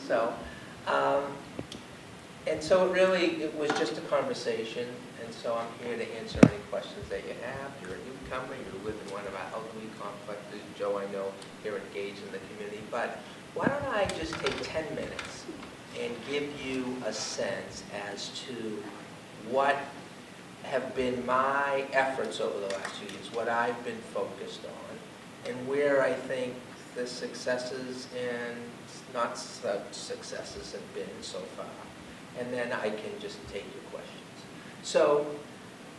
So, um, and so it was just a conversation, and so I'm here to answer any questions that you have. You're a newcomer, you live in one of our elderly complexes. Joe, I know you're engaged in the community, but why don't I just take 10 minutes and give you a sense as to what have been my efforts over the last 2 years, what I've been focused on, and where I think the successes and not such successes have been so far. And then I can just take your questions. So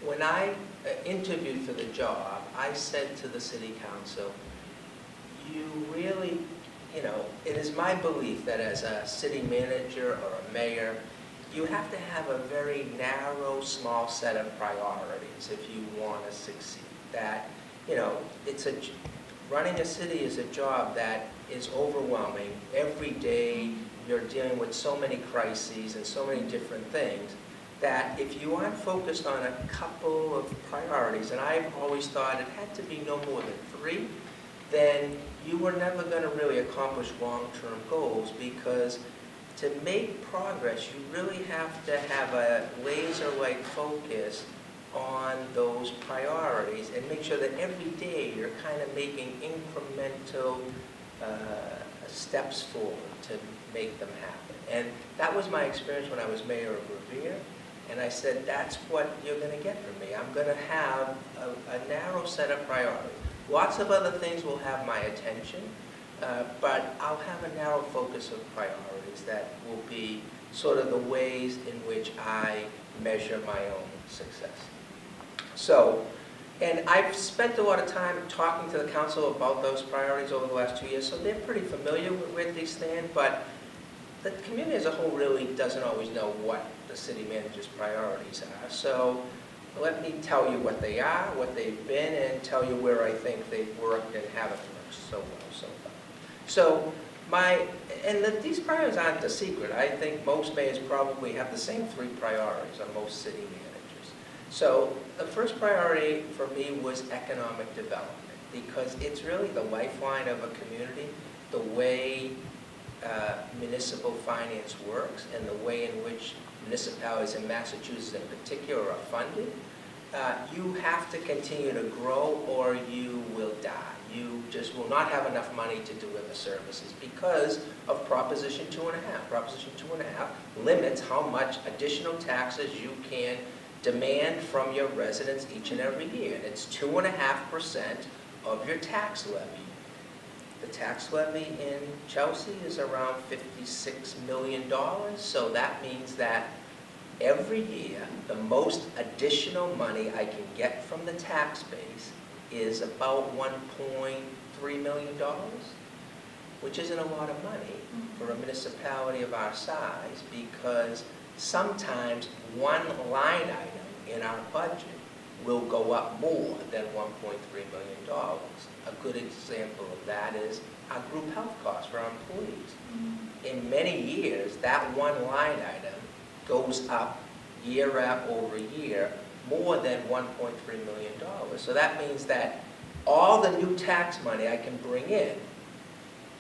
when I interviewed for the job, I said to the city council, you really, it is my belief that as a city manager or a mayor, you have to have a very narrow, small set of priorities if you want to succeed. That, running a city is a job that is overwhelming. Every day you're dealing with so many crises and so many different things that if you aren't focused on a couple of priorities, and I've always thought it had to be no more than 3, then you were never going to really accomplish long-term goals, because to make progress, you really have to have a laser-like focus on those priorities and make sure that every day you're kind of making incremental steps forward to make them happen. And that was my experience when I was mayor of Revere, and I said, that's what you're going to get from me. I'm going to have a narrow set of priorities. Lots of other things will have my attention, but I'll have a narrow focus of priorities that will be sort of the ways in which I measure my own success. So, and I've spent a lot of time talking to the council about those priorities over the last 2 years, so they're pretty familiar with where they stand, but the community as a whole really doesn't always know what the city manager's priorities are. So let me tell you what they are, what they've been, and tell you where I think they've worked and haven't worked so well so far. So these priorities aren't a secret. I think most mayors probably have the same 3 priorities on most city managers. So the first priority for me was economic development, because it's really the lifeline of a community, the way municipal finance works and the way in which municipalities in Massachusetts in particular are funded. You have to continue to grow or you will die. You just will not have enough money to deliver services because of Proposition 2.5. Proposition 2.5 limits how much additional taxes you can demand from your residents each and every year. And it's 2.5% of your tax levy. The tax levy in Chelsea is around $56 million, so that means that every year the most additional money I can get from the tax base is about $1.3 million, which isn't a lot of money for a municipality of our size, because sometimes one line item in our budget will go up more than $1.3 million. A good example of that is our group health costs for our employees. In many years, that one line item goes up year over year more than $1.3 million. So that means that all the new tax money I can bring in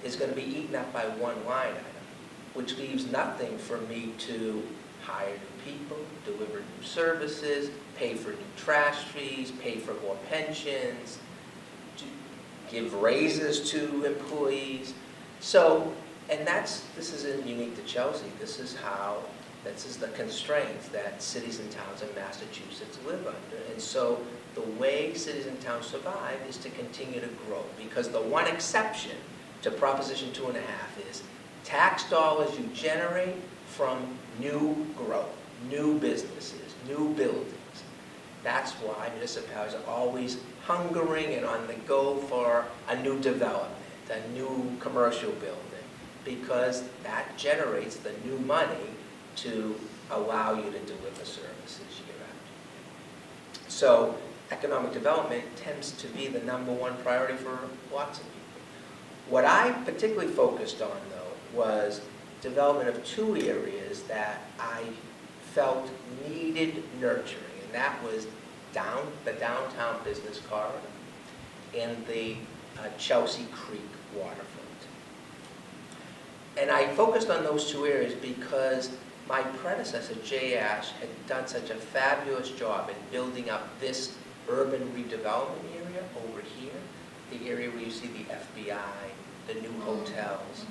is going to be eaten up by one line item, which leaves nothing for me to hire new people, deliver new services, pay for new trash fees, pay for more pensions, to give raises to employees. So, and this isn't unique to Chelsea. This is the constraints that cities and towns in Massachusetts live under. And so the way cities and towns survive is to continue to grow, because the one exception to Proposition 2.5 is tax dollars you generate from new growth, new businesses, new buildings. That's why municipalities are always hungering and on the go for a new development, a new commercial building, because that generates the new money to allow you to deliver services year after year. So economic development tends to be the #1 priority for lots of people. What I particularly focused on, though, was development of 2 areas that I felt needed nurturing, and that was the downtown business corridor and the Chelsea Creek waterfront. And I focused on those two areas because my predecessor, Jay Ash, had done such a fabulous job in building up this urban redevelopment area over here, the area where you see the FBI, the new hotels.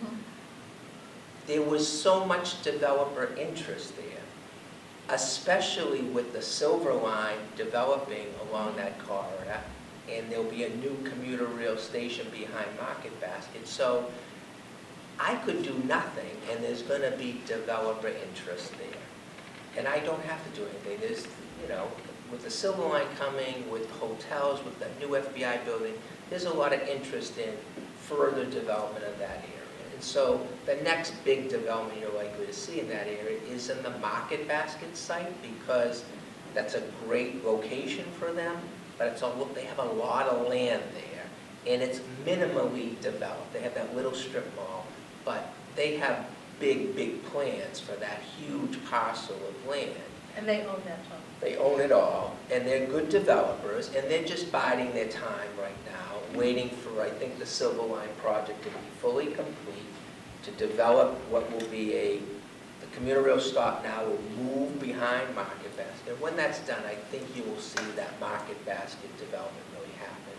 There was so much developer interest there, especially with the Silver Line developing along that corridor, and there'll be a new commuter rail station behind Market Basket. So I could do nothing, and there's going to be developer interest there. And I don't have to do anything. There's, you know, with the Silver Line coming, with hotels, with the new FBI building, there's a lot of interest in further development of that area. And so the next big development you're likely to see in that area is in the Market Basket site, because that's a great location for them, but it's they have a lot of land there, and it's minimally developed. They have that little strip mall, but they have big, big plans for that huge parcel of land. And they own that all. They own it all, and they're good developers, and they're just biding their time right now, waiting for, I think, the Silver Line project to be fully complete, to develop what will be the commuter rail stop now will move behind Market Basket. When that's done, I think you will see that Market Basket development really happen,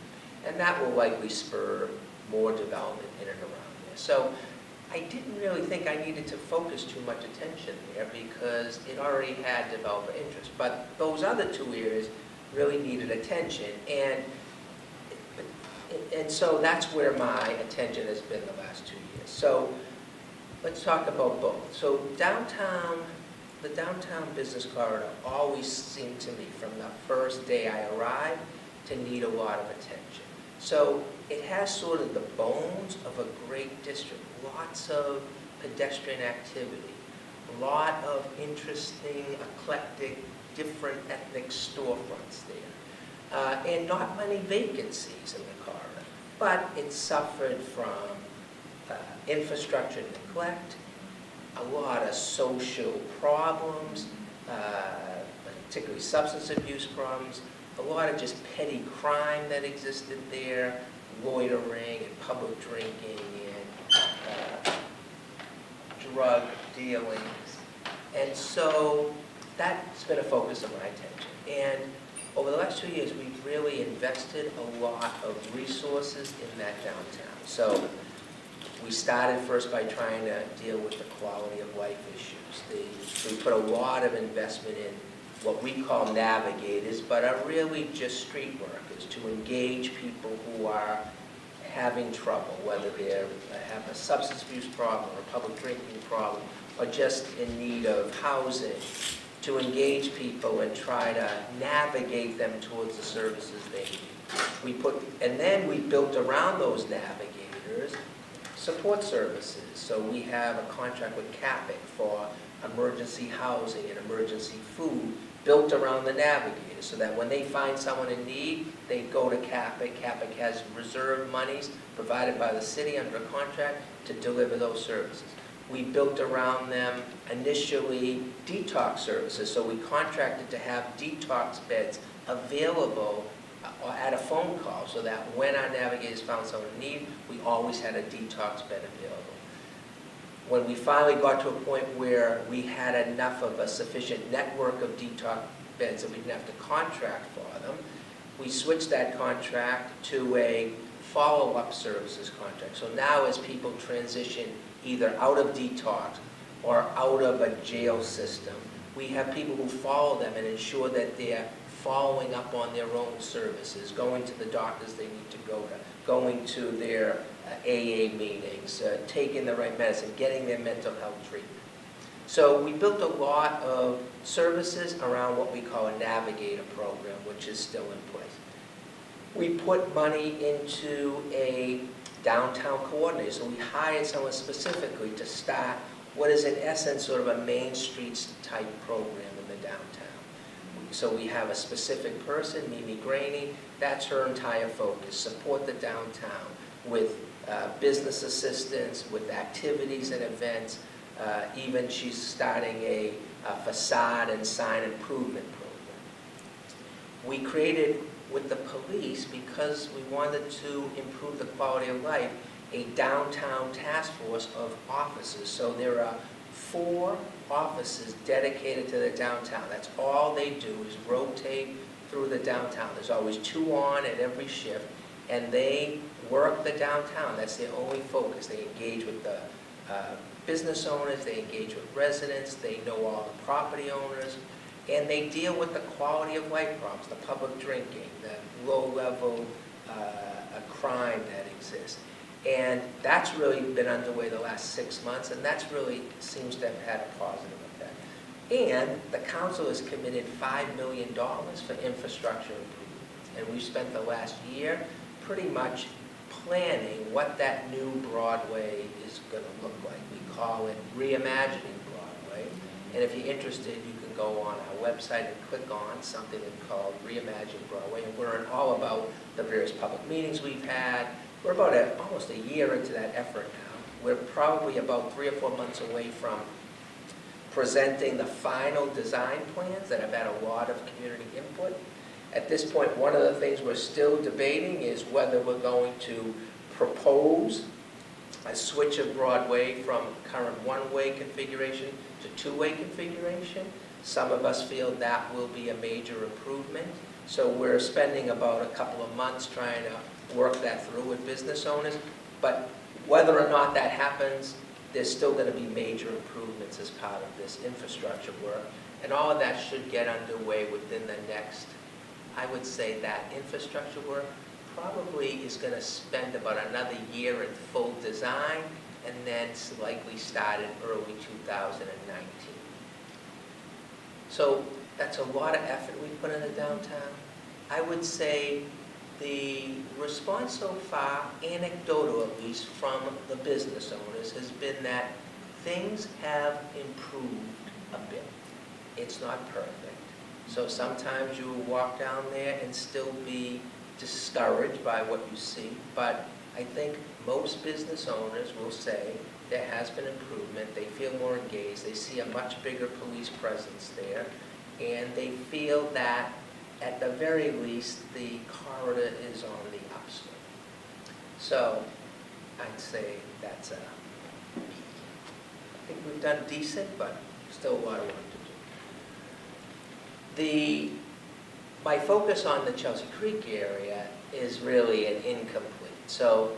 and that will likely spur more development in and around there. So I didn't really think I needed to focus too much attention there because it already had developer interest. But those other two areas really needed attention, and so that's where my attention has been the last 2 years. So let's talk about both. So the downtown business corridor always seemed to me from the first day I arrived to need a lot of attention. So it has sort of the bones of a great district, lots of pedestrian activity, a lot of interesting, eclectic, different ethnic storefronts there, and not many vacancies in the corridor. But it suffered from infrastructure neglect, a lot of social problems, particularly substance abuse problems, a lot of just petty crime that existed there, loitering and public drinking and drug dealing. And so that's been a focus of my attention. And over the last 2 years, we've really invested a lot of resources in that downtown. So we started first by trying to deal with the quality of life issues. We put a lot of investment in what we call navigators, but are really just street workers to engage people who are having trouble, whether they have a substance abuse problem or a public drinking problem, or just in need of housing, to engage people and try to navigate them towards the services they need. And then we built around those navigators support services. So we have a contract with CAPIC for emergency housing and emergency food built around the navigator, so that when they find someone in need, they go to CAPIC. CAPIC has reserve monies provided by the city under a contract to deliver those services. We built around them initially detox services, so we contracted to have detox beds available at a phone call, so that when our navigators found someone in need, we always had a detox bed available. When we finally got to a point where we had enough of a sufficient network of detox beds that we didn't have to contract for them, we switched that contract to a follow-up services contract. So now as people transition either out of detox or out of a jail system, we have people who follow them and ensure that they're following up on their own services, going to the doctors they need to go to, going to their AA meetings, taking the right medicine, getting their mental health treatment. So we built a lot of services around what we call a navigator program, which is still in place. We put money into a downtown coordinator, so we hired someone specifically to start what is in essence sort of a Main Street type program in the downtown. So we have a specific person, Mimi Graney, that's her entire focus, support the downtown with business assistance, with activities and events. Even she's starting a facade and sign improvement program. We created with the police, because we wanted to improve the quality of life, a downtown task force of officers. So there are 4 offices dedicated to the downtown. That's all they do is rotate through the downtown. There's always 2 on at every shift, and they work the downtown. That's their only focus. They engage with the business owners, they engage with residents, they know all the property owners, and they deal with the quality of life problems, the public drinking, the low-level crime that exists. And that's really been underway the last 6 months, and that's really seems to have had a positive effect. And the council has committed $5 million for infrastructure improvements, and we've spent the last year pretty much planning what that new Broadway is going to look like. We call it Reimagining Broadway, and if you're interested, you can go on our website and click on something that's called Reimagining Broadway, and we're all about the various public meetings we've had. We're about almost a year into that effort now. We're probably about 3 or 4 months away from presenting the final design plans that have had a lot of community input. At this point, one of the things we're still debating is whether we're going to propose a switch of Broadway from current one-way configuration to two-way configuration. Some of us feel that will be a major improvement. So we're spending about a couple of months trying to work that through with business owners. But whether or not that happens, there's still going to be major improvements as part of this infrastructure work. And all of that should get underway within the next, I would say that infrastructure work probably is going to spend about another year in full design, and then it's likely start in early 2019. So that's a lot of effort we put in the downtown. I would say the response so far, anecdotal at least from the business owners, has been that things have improved a bit. It's not perfect. So sometimes you will walk down there and still be discouraged by what you see, but I think most business owners will say there has been improvement, they feel more engaged, they see a much bigger police presence there, and they feel that at the very least the corridor is on the upswing. So I'd say that's I think we've done decent, but still a lot of work to do. My focus on the Chelsea Creek area is really an incomplete. So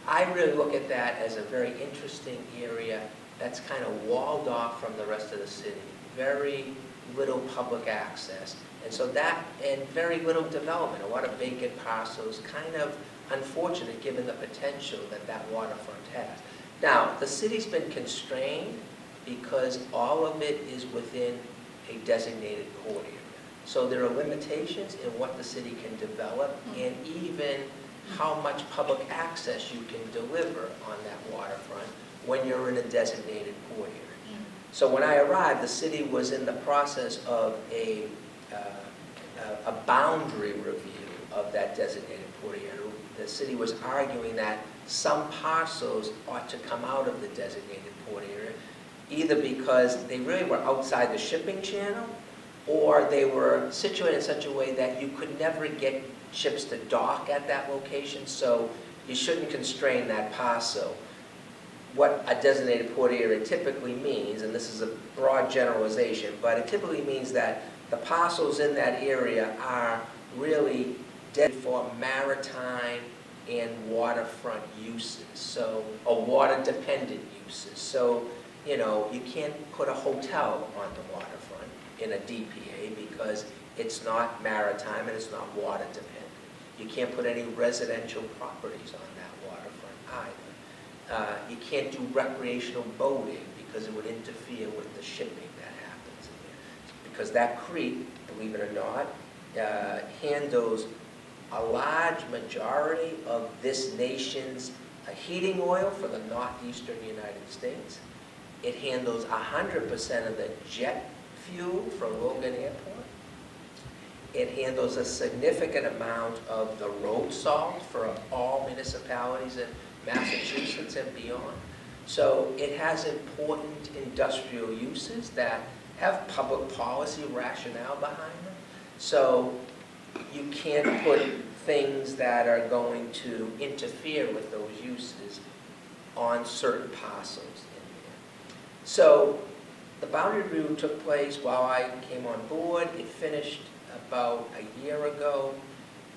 I really look at that as a very interesting area that's kind of walled off from the rest of the city. Very little public access. And so that, and very little development, a lot of vacant parcels, kind of unfortunate given the potential that that waterfront has. Now, the city's been constrained because all of it is within a designated port area. So there are limitations in what the city can develop and even how much public access you can deliver on that waterfront when you're in a designated port area. So when I arrived, the city was in the process of a boundary review of that designated port area. The city was arguing that some parcels ought to come out of the designated port area, either because they really were outside the shipping channel, or they were situated in such a way that you could never get ships to dock at that location, so you shouldn't constrain that parcel. What a designated port area typically means, and this is a broad generalization, but it typically means that the parcels in that area are really dedicated for maritime and waterfront uses, so, or water-dependent uses. So, you know, you can't put a hotel on the waterfront in a DPA because it's not maritime and it's not water dependent. You can't put any residential properties on that waterfront either. You can't do recreational boating because it would interfere with the shipping that happens in there. Because that creek, believe it or not, handles a large majority of this nation's heating oil for the northeastern United States. It handles 100% of the jet fuel from Logan Airport. It handles a significant amount of the road salt for all municipalities in Massachusetts and beyond. So it has important industrial uses that have public policy rationale behind them. So you can't put things that are going to interfere with those uses on certain parcels in there. So the boundary review took place while I came on board. It finished about a year ago.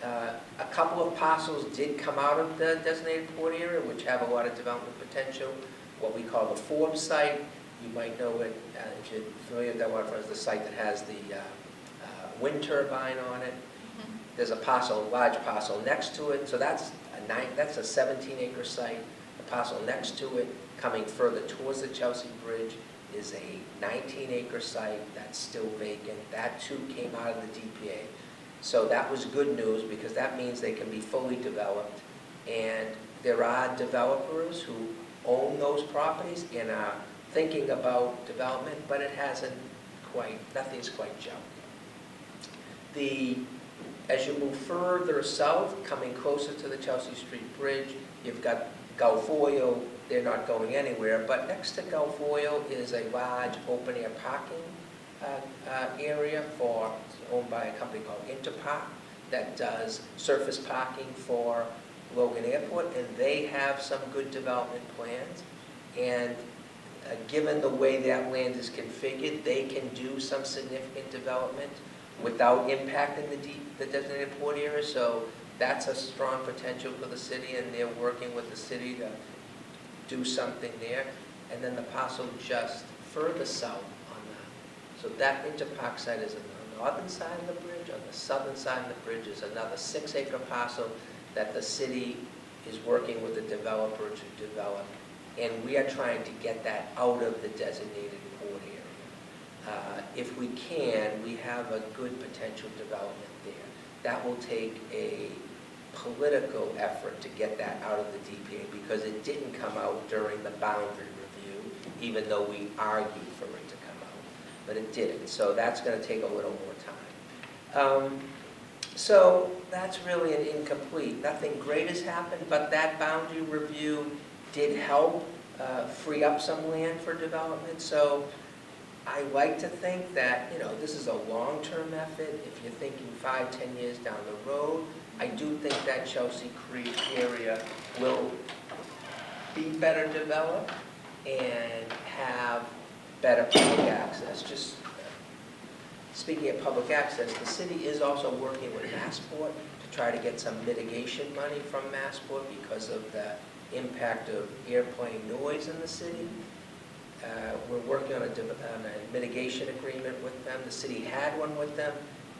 A couple of parcels did come out of the designated port area, which have a lot of development potential. What we call the Forbes site, you might know it, if you're familiar with that waterfront, is the site that has the wind turbine on it. There's a parcel, a large parcel next to it, so that's a 17-acre site. The parcel next to it, coming further towards the Chelsea Bridge, is a 19-acre site that's still vacant. That too came out of the DPA. So that was good news because that means they can be fully developed. And there are developers who own those properties and are thinking about development, but it hasn't quite, nothing's quite jumped. As you move further south, coming closer to the Chelsea Street Bridge, you've got Gulf Oil. They're not going anywhere, but next to Gulf Oil is a large open-air parking area owned by a company called Interpark that does surface parking for Logan Airport, and they have some good development plans. And given the way that land is configured, they can do some significant development without impacting the designated port area. So that's a strong potential for the city, and they're working with the city to do something there. And then the parcel just further south on that. So that Interpark site is on the northern side of the bridge. On the southern side of the bridge is another 6-acre parcel that the city is working with the developer to develop. And we are trying to get that out of the designated port area. If we can, we have a good potential development there. That will take a political effort to get that out of the DPA because it didn't come out during the boundary review, even though we argued for it to come out, but it didn't. So that's going to take a little more time. So that's really an incomplete. Nothing great has happened, but that boundary review did help free up some land for development. So I like to think that, this is a long-term effort. If you're thinking 5-10 years down the road, I do think that Chelsea Creek area will be better developed and have better public access. Just speaking of public access, the city is also working with Massport to try to get some mitigation money from Massport because of the impact of airplane noise in the city. We're working on a mitigation agreement with them. The city had one with them.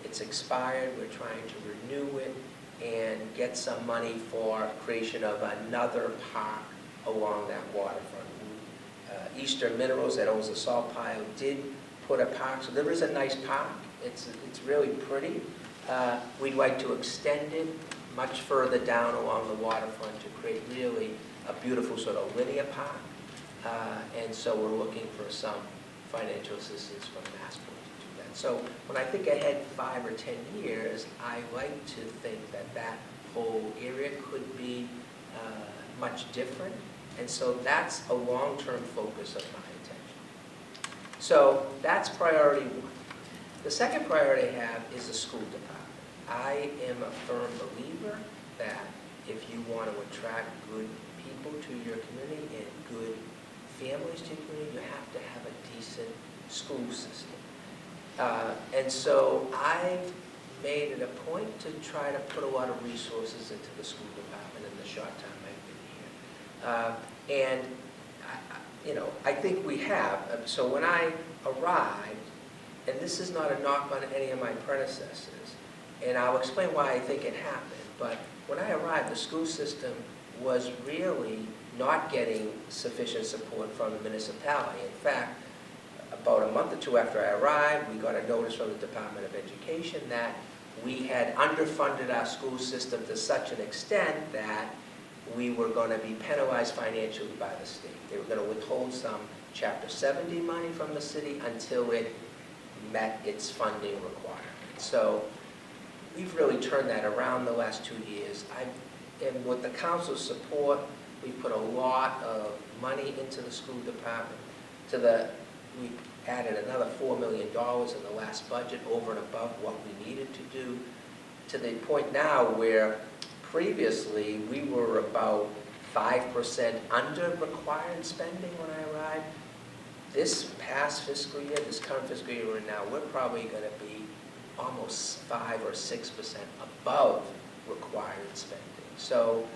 It's expired. We're trying to renew it and get some money for creation of another park along that waterfront. Eastern Minerals, that owns the salt pile, did put a park. So there is a nice park. It's really pretty. We'd like to extend it much further down along the waterfront to create really a beautiful sort of linear park. And so we're looking for some financial assistance from Massport to do that. So when I think ahead 5 or 10 years, I like to think that that whole area could be much different. And so that's a long-term focus of my attention. So that's priority 1. The second priority I have is the school department. I am a firm believer that if you want to attract good people to your community and good families to your community, you have to have a decent school system. And so I made it a point to try to put a lot of resources into the school department in the short time I've been here. And I think we have. So when I arrived, and this is not a knock on any of my predecessors, and I'll explain why I think it happened, but when I arrived, the school system was really not getting sufficient support from the municipality. In fact, about a month or 2 after I arrived, we got a notice from the Department of Education that we had underfunded our school system to such an extent that we were going to be penalized financially by the state. They were going to withhold some Chapter 70 money from the city until it met its funding requirements. So we've really turned that around the last 2 years. And with the council's support, we put a lot of money into the school department. We added another $4 million in the last budget over and above what we needed to do. to the point now where previously we were about 5% under required spending when I arrived. This past fiscal year, this current fiscal year we're in now, we're probably going to be almost 5 or 6% above required spending. So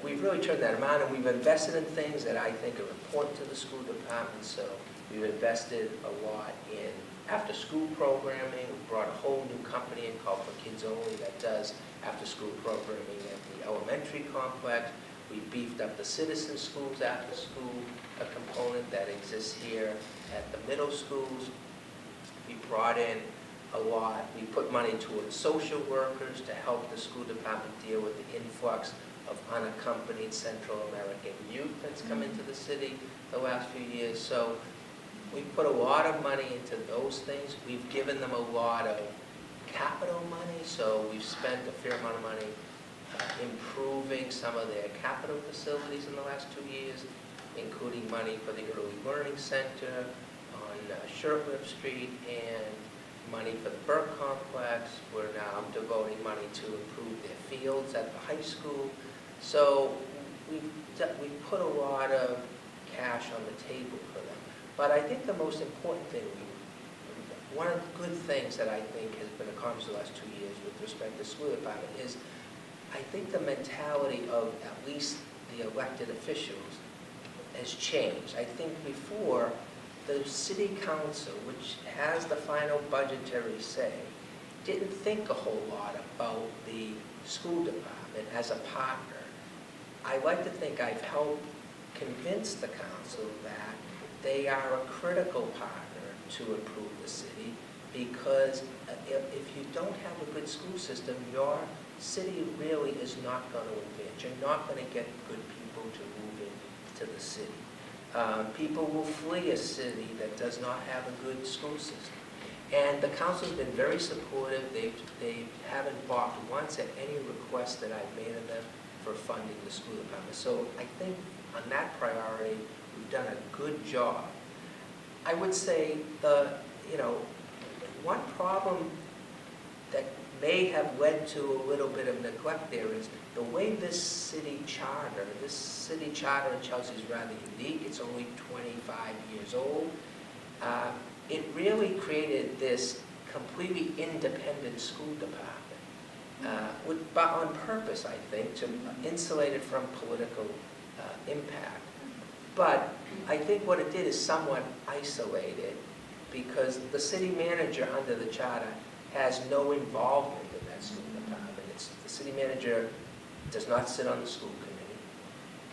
we've really turned that around, and we've invested in things that I think are important to the school department. So we've invested a lot in after-school programming. We brought a whole new company in called For Kids Only that does after-school programming at the elementary complex. We beefed up the citizen schools after-school, a component that exists here at the middle schools. We brought in a lot. We put money towards social workers to help the school department deal with the influx of unaccompanied Central American youth that's come into the city the last few years. So we put a lot of money into those things. We've given them a lot of capital money, so we've spent a fair amount of money improving some of their capital facilities in the last 2 years, including money for the Early Learning Center on Shirtlift Street and money for the Burke Complex. We're now devoting money to improve their fields at the high school. So we've put a lot of cash on the table for them. But I think the most important thing, one of the good things that I think has been accomplished the last 2 years with respect to school department is I think the mentality of at least the elected officials has changed. I think before, the city council, which has the final budgetary say, didn't think a whole lot about the school department as a partner. I like to think I've helped convince the council that they are a critical partner to improve the city, because if you don't have a good school system, your city really is not going to advance. You're not going to get good people to move into the city. People will flee a city that does not have a good school system. And the council's been very supportive. They haven't balked once at any request that I've made of them for funding the school department. So I think on that priority, we've done a good job. I would say one problem that may have led to a little bit of neglect there is the way this city charter in Chelsea is rather unique. It's only 25 years old. It really created this completely independent school department, but on purpose, I think, to insulate it from political impact. But I think what it did is somewhat isolate it, because the city manager under the charter has no involvement in that school department. The city manager does not sit on the school committee.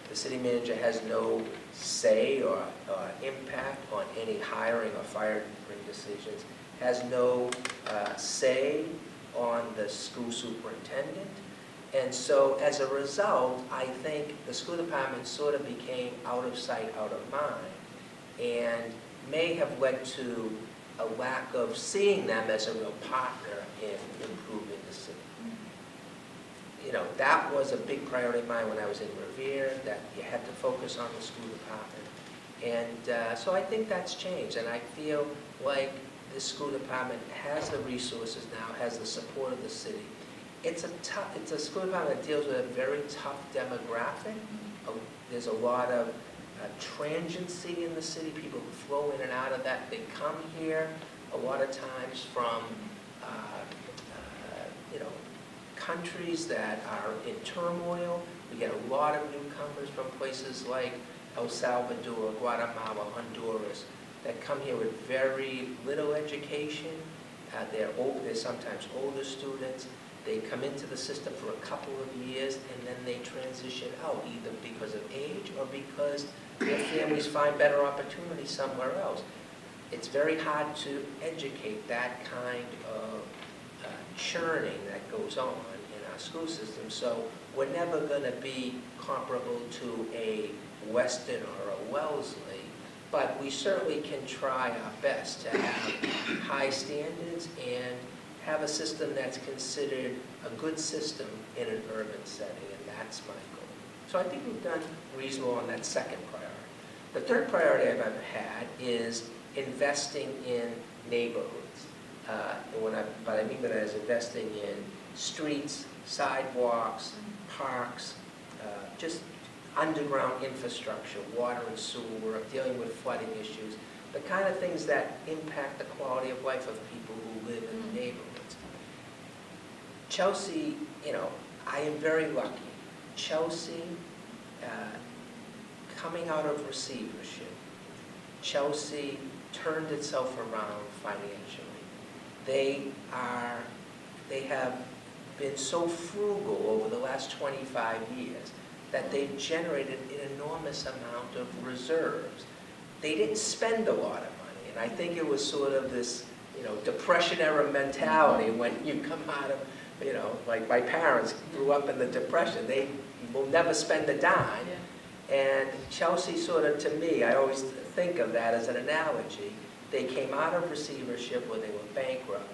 The city manager has no say or impact on any hiring or firing decisions, has no say on the school superintendent. And so as a result, I think the school department sort of became out of sight, out of mind, and may have led to a lack of seeing them as a real partner in improving the city. That was a big priority of mine when I was in Revere, that you had to focus on the school department. And so I think that's changed, and I feel like the school department has the resources now, has the support of the city. It's a school department that deals with a very tough demographic. There's a lot of transiency in the city, people who flow in and out of that. They come here a lot of times from countries that are in turmoil. We get a lot of newcomers from places like El Salvador, Guatemala, Honduras, that come here with very little education. They're sometimes older students. They come into the system for a couple of years, and then they transition out, either because of age or because their families find better opportunities somewhere else. It's very hard to educate that kind of churning that goes on in our school system. So we're never going to be comparable to a Weston or a Wellesley, but we certainly can try our best to have high standards and have a system that's considered a good system in an urban setting, and that's my goal. So I think we've done reasonable on that second priority. The third priority I've ever had is investing in neighborhoods. But I mean that as investing in streets, sidewalks, parks, just underground infrastructure, water and sewer, dealing with flooding issues, the kind of things that impact the quality of life of people who live in the neighborhoods. Chelsea, I am very lucky. Chelsea, coming out of receivership, Chelsea turned itself around financially. They have been so frugal over the last 25 years that they've generated an enormous amount of reserves. They didn't spend a lot of money, and I think it was sort of this, Depression-era mentality when you come out of, like my parents grew up in the Depression. They will never spend a dime. Yeah. And Chelsea sort of, to me, I always think of that as an analogy. They came out of receivership where they were bankrupt.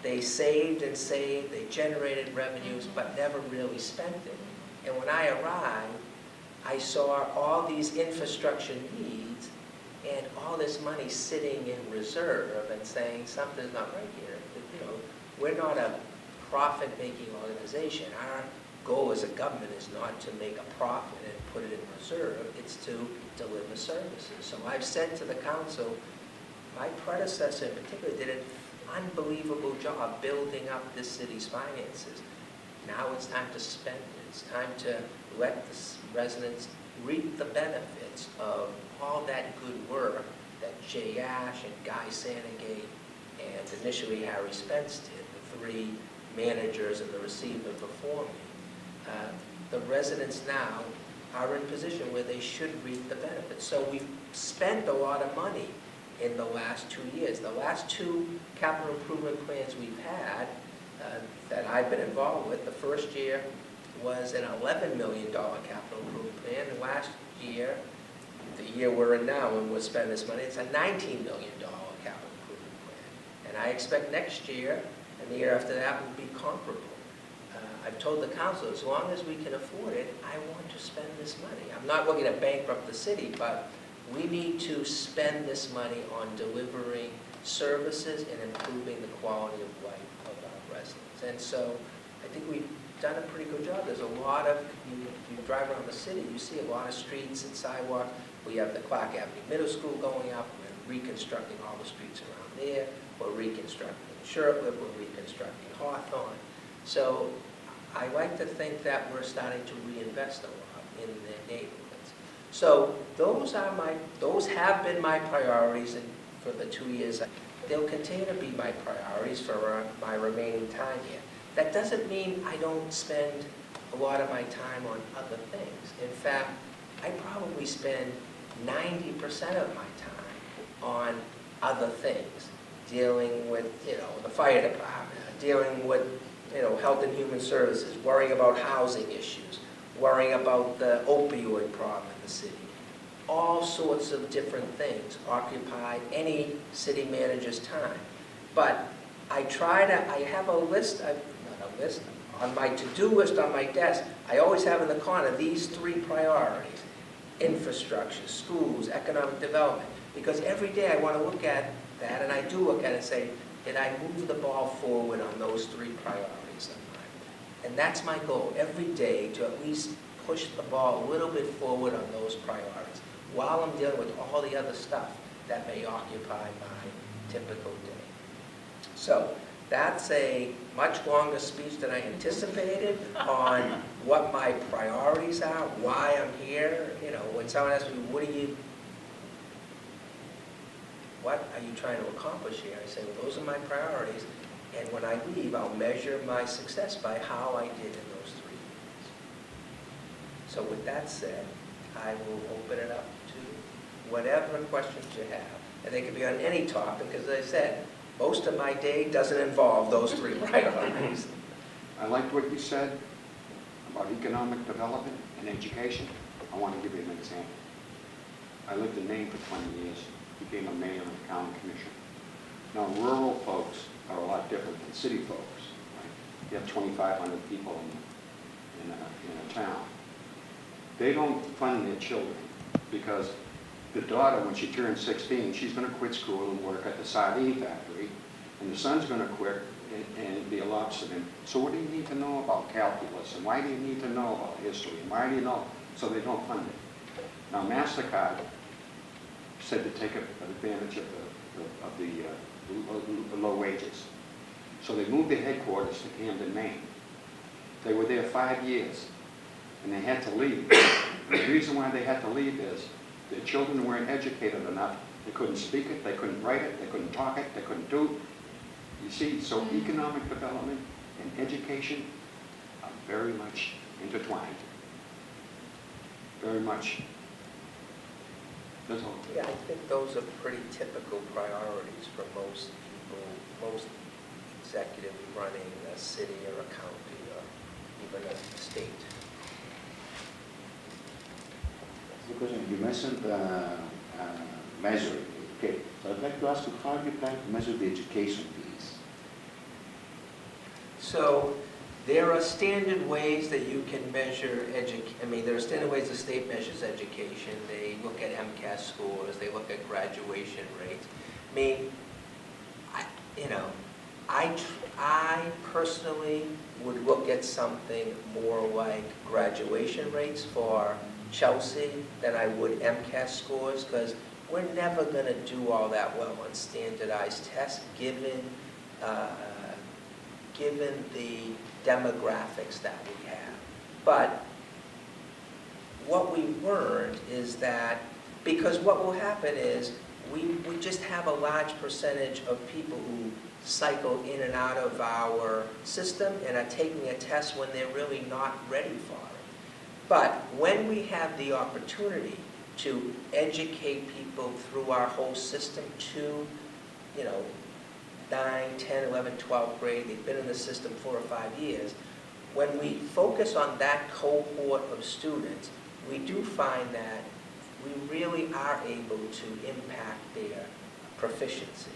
They saved and saved, they generated revenues, but never really spent it. And when I arrived, I saw all these infrastructure needs and all this money sitting in reserve and saying something's not right here. We're not a profit-making organization. Our goal as a government is not to make a profit and put it in reserve. It's to deliver services. So I've said to the council, my predecessor in particular did an unbelievable job building up this city's finances. Now it's time to spend it. It's time to let the residents reap the benefits of all that good work that Jay Ash and Guy Sanagate and initially Harry Spence did, the three managers and the receiver before me. The residents now are in a position where they should reap the benefits. So we've spent a lot of money in the last 2 years. The last two capital improvement plans we've had that I've been involved with, the first year was an $11 million capital improvement plan, and last year, the year we're in now when we'll spend this money, it's a $19 million capital improvement plan. And I expect next year and the year after that will be comparable. I've told the council, as long as we can afford it, I want to spend this money. I'm not looking to bankrupt the city, but we need to spend this money on delivering services and improving the quality of life of our residents. And so I think we've done a pretty good job. There's a lot of, you drive around the city, you see a lot of streets and sidewalks. We have the Clark Avenue Middle School going up. We're reconstructing all the streets around there. We're reconstructing Shirtwood. We're reconstructing Hawthorne. So I like to think that we're starting to reinvest a lot in the neighborhoods. So those have been my priorities for the 2 years. They'll continue to be my priorities for my remaining time here. That doesn't mean I don't spend a lot of my time on other things. In fact, I probably spend 90% of my time on other things, dealing with, the fire department, dealing with, health and human services, worrying about housing issues, worrying about the opioid problem in the city. All sorts of different things occupy any city manager's time. But I have a list, on my to-do list on my desk, I always have in the corner these 3 priorities: infrastructure, schools, economic development. Because every day I want to look at that, and I do look at it and say, did I move the ball forward on those 3 priorities of mine? And that's my goal, every day to at least push the ball a little bit forward on those priorities, while I'm dealing with all the other stuff that may occupy my typical day. So that's a much longer speech than I anticipated on what my priorities are, why I'm here. When someone asks me, what are you trying to accomplish here? I say, well, those are my priorities. And when I leave, I'll measure my success by how I did in those 3 years. So with that said, I will open it up to whatever questions you have. And they can be on any topic, because as I said, most of my day doesn't involve those 3 priorities. I liked what you said about economic development and education. I want to give you an example. I lived in Maine for 20 years, became a mayor of the county commission. Now, rural folks are a lot different than city folks. Right? You have 2,500 people in a town. They don't fund their children because the daughter, when she turns 16, she's going to quit school and work at the sardine factory and the son's going to quit and be a lobsterman. So what do you need to know about calculus, and why do you need to know about history, and why do you know? So they don't fund it. Now MasterCard said to take advantage of the low wages. So they moved their headquarters to Camden, Maine. They were there 5 years, and they had to leave. And the reason why they had to leave is their children weren't educated enough. They couldn't speak it, they couldn't write it, they couldn't talk it, they couldn't do it. You see, so economic development and education are very much intertwined. Very much. That's all. Yeah, I think those are pretty typical priorities for most people, most executives running a city or a county or even a state. The question you mentioned measuring. Okay, so I'd like to ask you how you plan to measure the education piece. So there are standard ways that you can measure there are standard ways the state measures education. They look at MCAS scores, they look at graduation rates. I personally would look at something more like graduation rates for Chelsea than I would MCAS scores, because we're never going to do all that well on standardized tests given the demographics that we have. But what we learned is that, because what will happen is we just have a large percentage of people who cycle in and out of our system and are taking a test when they're really not ready for it. But when we have the opportunity to educate people through our whole system to, 9, 10, 11, 12th grade, they've been in the system 4 or 5 years, when we focus on that cohort of students, we do find that we really are able to impact their proficiency.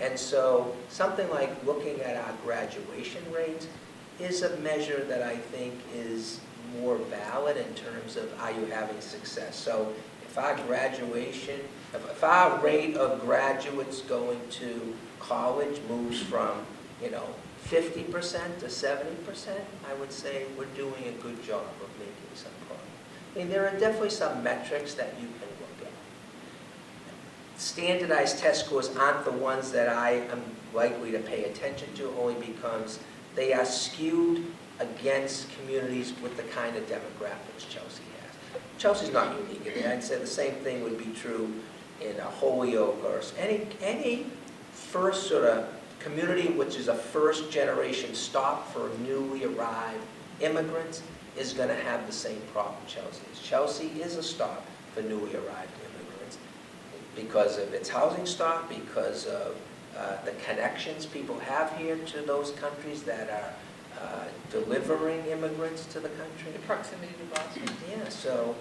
And so something like looking at our graduation rates is a measure that I think is more valid in terms of are you having success. So if our rate of graduates going to college moves from 50% to 70%, I would say we're doing a good job of making some progress. There are definitely some metrics that you can look at. Standardized test scores aren't the ones that I am likely to pay attention to, only because they are skewed against communities with the kind of demographics Chelsea has. Chelsea's not unique in that. I'd say the same thing would be true in Holyoke or any first sort of community which is a first generation stop for newly arrived immigrants is going to have the same problem Chelsea is. Chelsea is a stop for newly arrived immigrants because of its housing stock, because of the connections people have here to those countries that are delivering immigrants to the country. The proximity to Boston. Yeah, so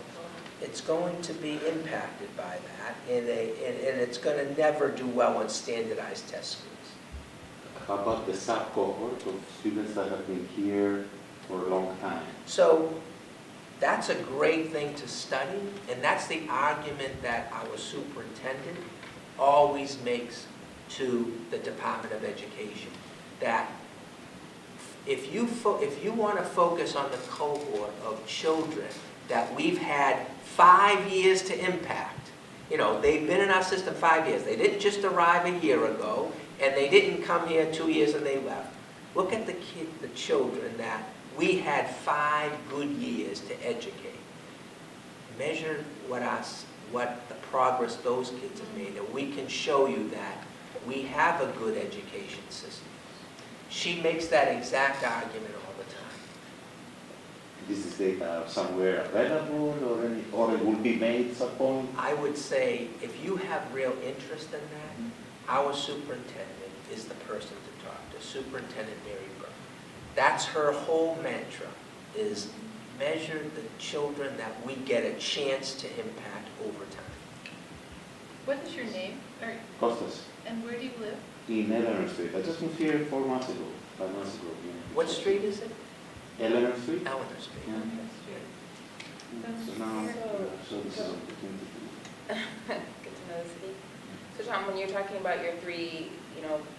it's going to be impacted by that, and it's going to never do well on standardized test scores. How about the sub-cohort of students that have been here for a long time? So that's a great thing to study, and that's the argument that our superintendent always makes to the Department of Education, that if you want to focus on the cohort of children that we've had 5 years to impact, they've been in our system 5 years. They didn't just arrive a year ago, and they didn't come here 2 years and they left. Look at the children that we had 5 good years to educate. Measure what the progress those kids have made, and we can show you that we have a good education system. She makes that exact argument all the time. This is data somewhere available or it will be made at some point? I would say if you have real interest in that, our superintendent is the person to talk to, Superintendent Mary Burke. That's her whole mantra, is measure the children that we get a chance to impact over time. What is your name? Costas, And where do you live? in Eleanor Street. I just moved here 5 months ago. Yeah. What street is it? Eleanor Street? Eleanor Street. Yeah. So now, so this is an opportunity to... Good to know the city. So Tom, when you're talking about your 3,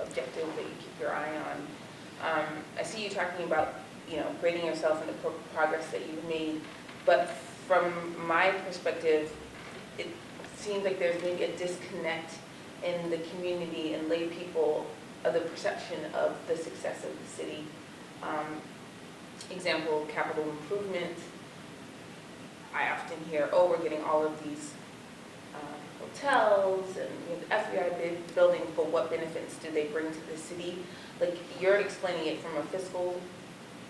objective that you keep your eye on. I see you talking about, grading yourself and the progress that you've made, but from my perspective, it seems like there's maybe a disconnect in the community and lay people of the perception of the success of the city. Example, capital improvement. I often hear, oh, we're getting all of these hotels and the FBI building, but what benefits do they bring to the city? Like, you're explaining it from a fiscal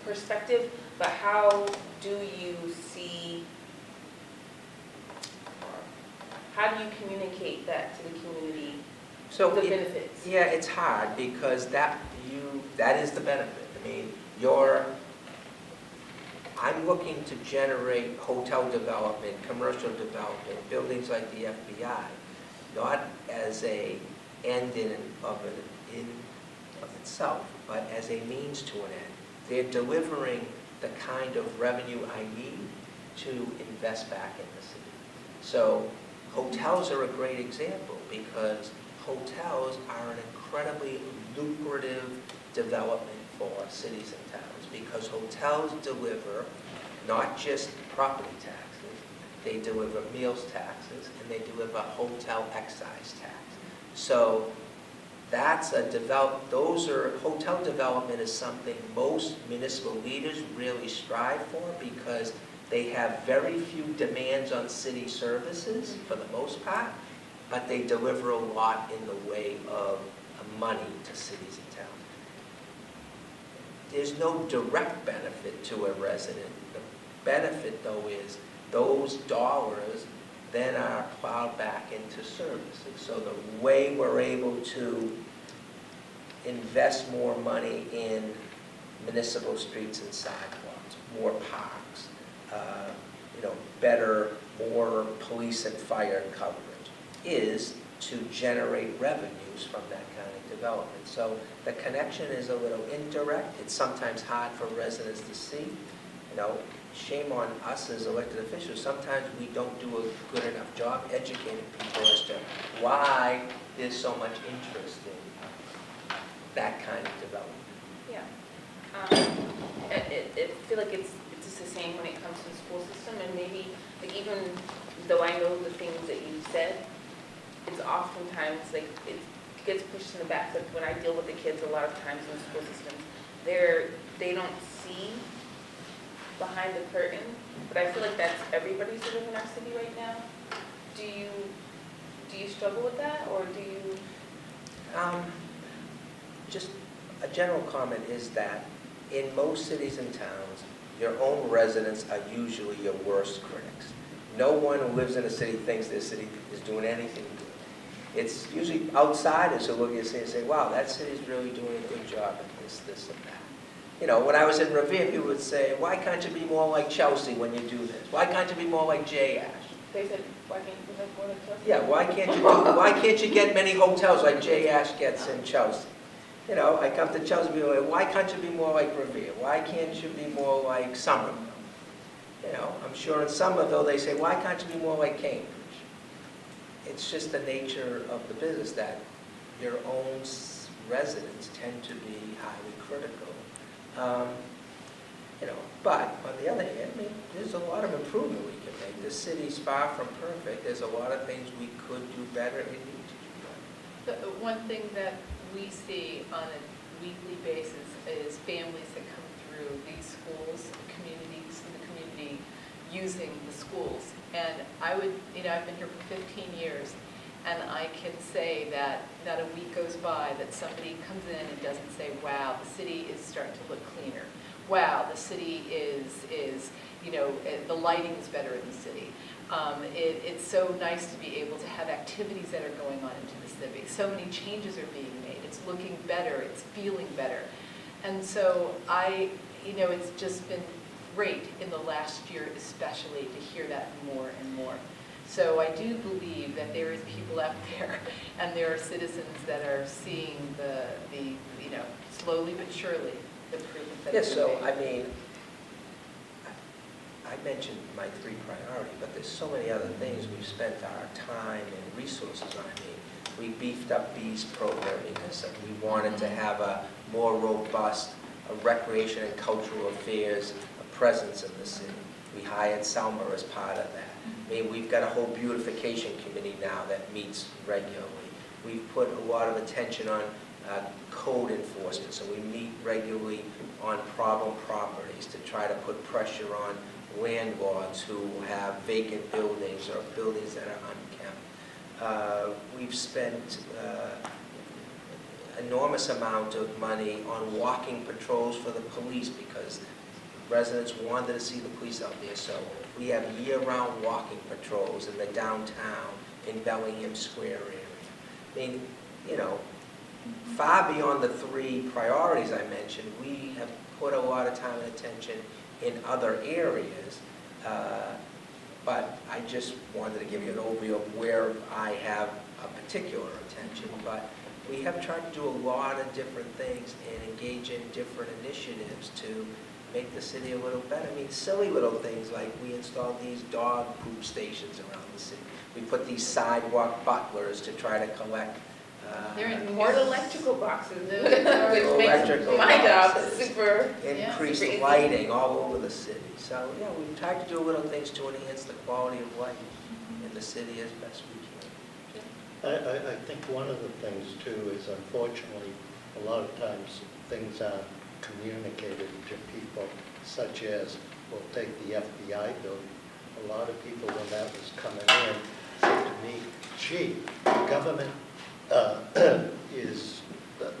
perspective, but how do you communicate that to the community, So the benefits? Yeah, it's hard because that is the benefit. I mean, I'm looking to generate hotel development, commercial development, buildings like the FBI, not as a end in of itself, but as a means to an end. They're delivering the kind of revenue I need to invest back in the city. So hotels are a great example because hotels are an incredibly lucrative development for cities and towns because hotels deliver not just property taxes, they deliver meals taxes, and they deliver hotel excise tax. So that's hotel development is something most municipal leaders really strive for because they have very few demands on city services for the most part, but they deliver a lot in the way of money to cities and towns. There's no direct benefit to a resident. The benefit, though, is those dollars then are plowed back into services. So the way we're able to invest more money in municipal streets and sidewalks, more parks, better, more police and fire coverage, is to generate revenues from that kind of development. So the connection is a little indirect. It's sometimes hard for residents to see. Shame on us as elected officials. Sometimes we don't do a good enough job educating people as to why there's so much interest in that kind of development. Yeah. I feel like it's just the same when it comes to the school system, and maybe, like, even though I know the things that you've said, it's oftentimes, like, it gets pushed in the back. Like, when I deal with the kids a lot of times in the school system, they don't see behind the curtain, but I feel like that's everybody sort of in our city right now. Do you struggle with that, or do you? Just a general comment is that in most cities and towns, your own residents are usually your worst critics. No one who lives in a city thinks their city is doing anything good. It's usually outsiders who look at the city and say, wow, that city's really doing a good job at this, and that. When I was in Revere, people would say, why can't you be more like Chelsea when you do this? Why can't you be more like Jay Ash? They said, why can't you have more than Chelsea? Yeah, why can't you get many hotels like Jay Ash gets in Chelsea? I come to Chelsea and people are like, why can't you be more like Revere? Why can't you be more like Somerville? I'm sure in Somerville they say, why can't you be more like Cambridge? It's just the nature of the business that your own residents tend to be highly critical. But on the other hand, there's a lot of improvement we can make. The city's far from perfect. There's a lot of things we could do better and need to do better. The one thing that we see on a weekly basis is families that come through these schools, communities in the community using the schools. And I've been here for 15 years, and I can say that not a week goes by that somebody comes in and doesn't say, wow, the city is starting to look cleaner. Wow, the city is the lighting is better in the city. It's so nice to be able to have activities that are going on into the city. So many changes are being made. It's looking better. It's feeling better. And so it's just been great in the last year especially to hear that more and more. So I do believe that there is people out there, and there are citizens that are seeing the slowly but surely the improvements that Yes, have so been made. I mentioned my 3 priorities, but there's so many other things we've spent our time and resources on. we beefed up Bee's program because we wanted to have a more robust recreation and cultural affairs presence in the city. We hired Selma as part of that. I mean, we've got a whole beautification committee now that meets regularly. We've put a lot of attention on code enforcement, so we meet regularly on problem properties to try to put pressure on landlords who have vacant buildings or buildings that are unkempt. We've spent enormous amount of money on walking patrols for the police because residents wanted to see the police out there. So we have year-round walking patrols in the downtown, in Bellingham Square area. I mean, you know, far beyond the 3 priorities I mentioned, we have put a lot of time and attention in other areas. But I just wanted to give you an overview of where I have a particular attention. But we have tried to do a lot of different things and engage in different initiatives to make the city a little better. I mean, silly little things like we installed these dog poop stations around the city. We put these sidewalk butlers to try to collect. They're in More electrical boxes, They're which makes electrical my job boxes. super. Increased super easy. lighting all over the city. So, yeah, we've tried to do little things to enhance the quality of life in the city as best we can. I think one of the things too is unfortunately, a lot of times things aren't communicated to people, such as, we'll take the FBI building. A lot of people when that was coming in said to me, gee, the government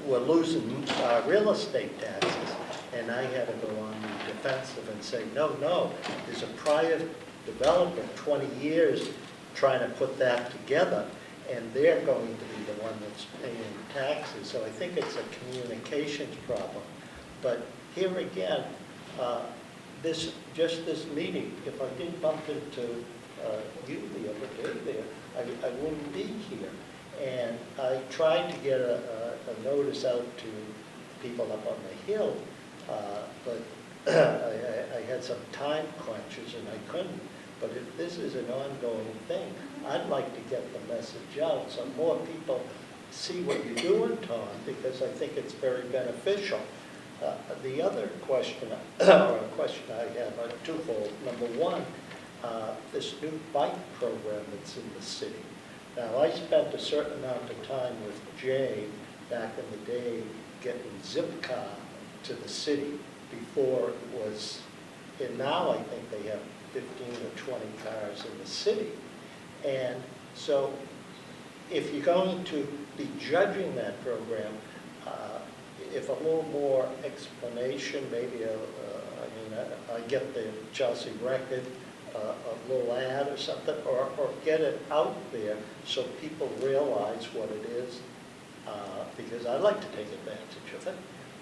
we're losing our real estate taxes. And I had to go on the defensive and say, no, there's a prior developer, 20 years, trying to put that together, and they're going to be the one that's paying taxes. So I think it's a communications problem. But here again, this meeting, if I didn't bump into you the other day there, I wouldn't be here. And I tried to get a notice out to people up on the hill, but I had some time crunches and I couldn't. But if this is an ongoing thing, I'd like to get the message out so more people see what you're doing, Tom, because I think it's very beneficial. The other question, or a question I have, are twofold. Number one, this new bike program that's in the city. Now, I spent a certain amount of time with Jay back in the day getting Zipcar to the city before it was, and now I think they have 15 or 20 cars in the city. And so if you're going to be judging that program, if a little more explanation, maybe I get the Chelsea Record, a little ad or something, or get it out there so people realize what it is, because I like to take advantage of it,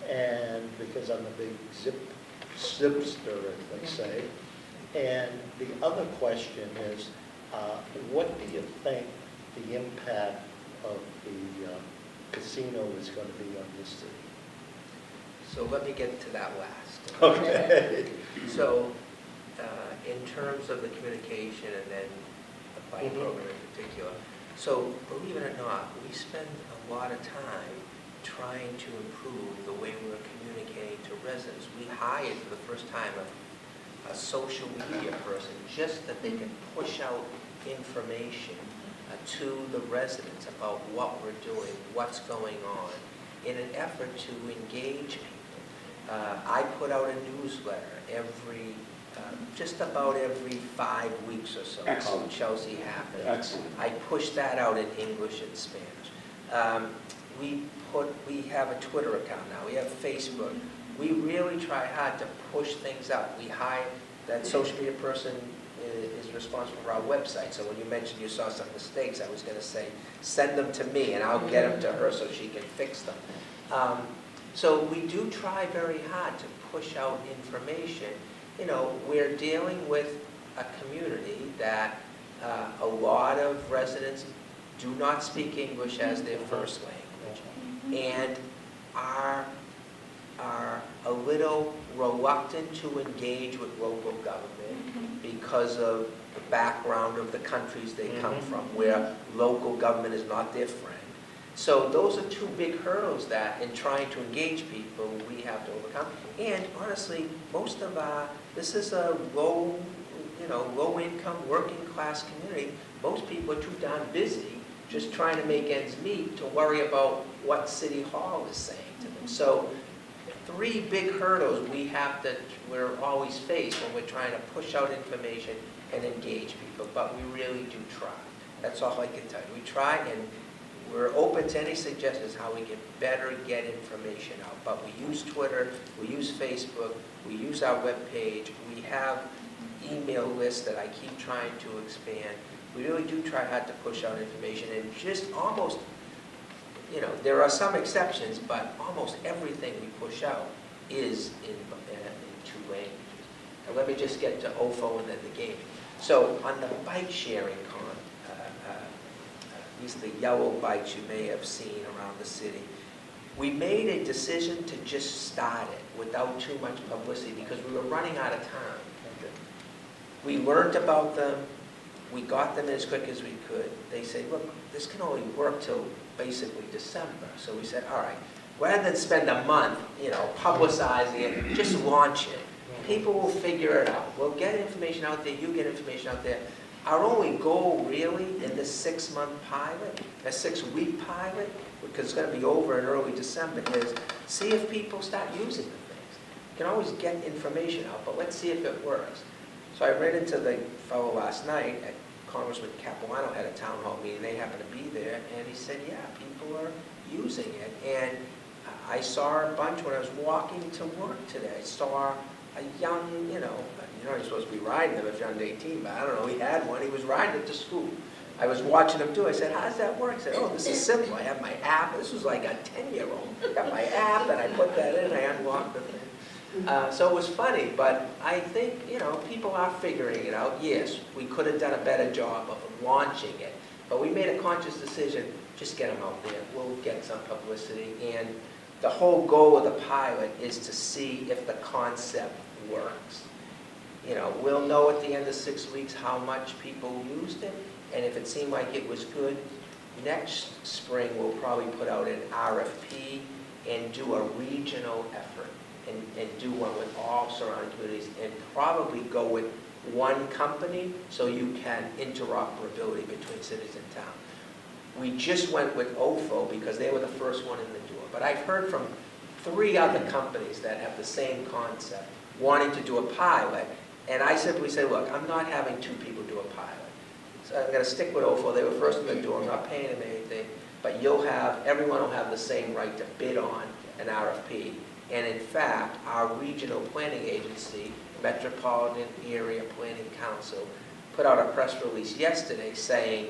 and because I'm a big zipster, as they say. And the other question is, what do you think the impact of the casino is going to be on this city? So let me get to that last. Okay. So, in terms of the communication and then the bike program in particular, so believe it or not, we spend a lot of time trying to improve the way we're communicating to residents. We hired for the first time a social media person just that they can push out information to the residents about what we're doing, what's going on, in an effort to engage people. I put out a newsletter just about every 5 weeks or so. Excellent. Called Chelsea Happens. Excellent. I push that out in English and Spanish. We have a Twitter account now. We have Facebook. We really try hard to push things out. We hire that social media person is responsible for our website. So when you mentioned you saw some mistakes, I was going to say, send them to me and I'll get them to her so she can fix them. So we do try very hard to push out information. You know, we're dealing with a community that a lot of residents do not speak English as their first language and are a little reluctant to engage with local government because of the background of the countries they come from, where local government is not their friend. So those are two big hurdles that, in trying to engage people, we have to overcome. And honestly, most of this is a low-income, working-class community. Most people are too darn busy just trying to make ends meet to worry about what City Hall is saying to them. So three big hurdles we're always faced when we're trying to push out information and engage people, but we really do try. That's all I can tell you. We try, and we're open to any suggestions how we can better get information out. But we use Twitter, we use Facebook, we use our webpage, we have email lists that I keep trying to expand. We really do try hard to push out information, and just almost, there are some exceptions, but almost everything we push out is in two languages. And let me just get to OFO and then the gaming. So on the bike sharing these are the yellow bikes you may have seen around the city. We made a decision to just start it without too much publicity because we were running out of time. We learned about them. We got them as quick as we could. They said, look, this can only work till basically December. So we said, all right, rather than spend a month, publicizing it, just launch it. People will figure it out. We'll get information out there. You get information out there. Our only goal really in this 6-month pilot, a 6-week pilot, because it's going to be over in early December, is see if people start using the things. You can always get information out, but let's see if it works. So I ran into the fellow last night at Congressman Capuano had a town hall meeting. They happened to be there, and he said, yeah, people are using it. And I saw a bunch when I was walking to work today. I saw a young, you're supposed to be riding them if you're under 18, but I don't know, he had one. He was riding it to school. I was watching him do it. I said, how does that work? He said, oh, this is simple. I have my app. This was like a 10-year-old. I got my app, and I put that in, and I unlocked the thing. So it was funny, but I think, people are figuring it out. Yes, we could have done a better job of launching it, but we made a conscious decision, just get them out there. We'll get some publicity, and the whole goal of the pilot is to see if the concept works. We'll know at the end of 6 weeks how much people used it, and if it seemed like it was good, next spring we'll probably put out an RFP and do a regional effort. And do one with all surrounding communities, and probably go with one company so you can interoperability between cities and towns. We just went with OFO because they were the first one in the door. But I've heard from 3 other companies that have the same concept, wanting to do a pilot, and I simply say, look, I'm not having 2 people do a pilot. So I'm going to stick with OFO. They were first in the door. I'm not paying them anything. But everyone will have the same right to bid on an RFP. And in fact, our regional planning agency, Metropolitan Area Planning Council, put out a press release yesterday saying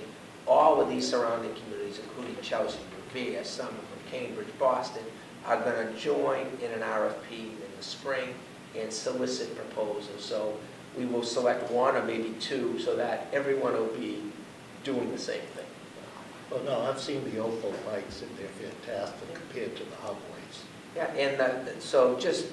all of these surrounding communities, including Chelsea, Revere, some from Cambridge, Boston, are going to join in an RFP in the spring and solicit proposals. So we will select 1 or maybe 2 so that everyone will be doing the same thing. Well, no, I've seen the OFO bikes, and they're fantastic compared to the Hubways. Yeah, and so just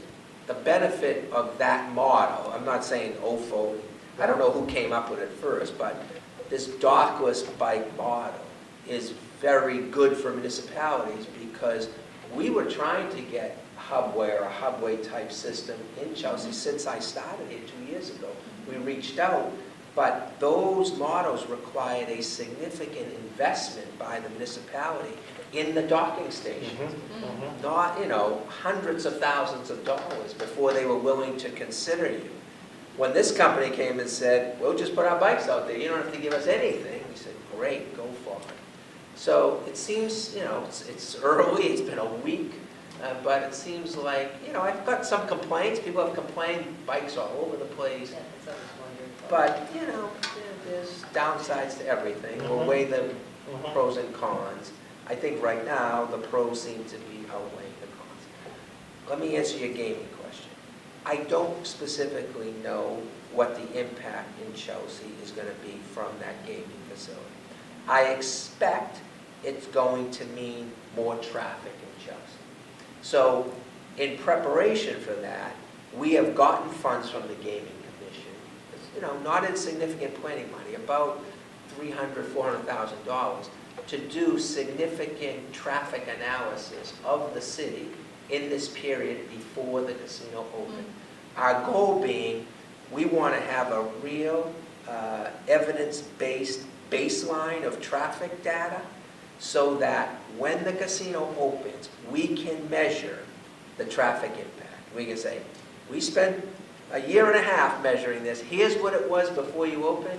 the benefit of that model, I'm not saying OFO, I don't know who came up with it first, but this dockless bike model is very good for municipalities because we were trying to get a Hubway or a Hubway type system in Chelsea since I started here 2 years ago. We reached out, but those models required a significant investment by the municipality in the docking station. Not, hundreds of thousands of dollars before they were willing to consider you. When this company came and said, we'll just put our bikes out there, you don't have to give us anything, we said, great, go for it. So it seems, it's early, it's been a week, but it seems like, I've got some complaints, people have complained, bikes all over the place. Yeah, that's what I was wondering. But, there's downsides to everything. We'll weigh the pros and cons. I think right now, the pros seem to be outweighing the cons. Let me answer your gaming question. I don't specifically know what the impact in Chelsea is going to be from that gaming facility. I expect it's going to mean more traffic in Chelsea. So in preparation for that, we have gotten funds from the Gaming Commission. It's, not insignificant planning money, about $300,000, $400,000 to do significant traffic analysis of the city in this period before the casino opened. Our goal being, we want to have a real evidence-based baseline of traffic data so that when the casino opens, we can measure the traffic impact. We can say, we spent a year and a half measuring this. Here's what it was before you opened.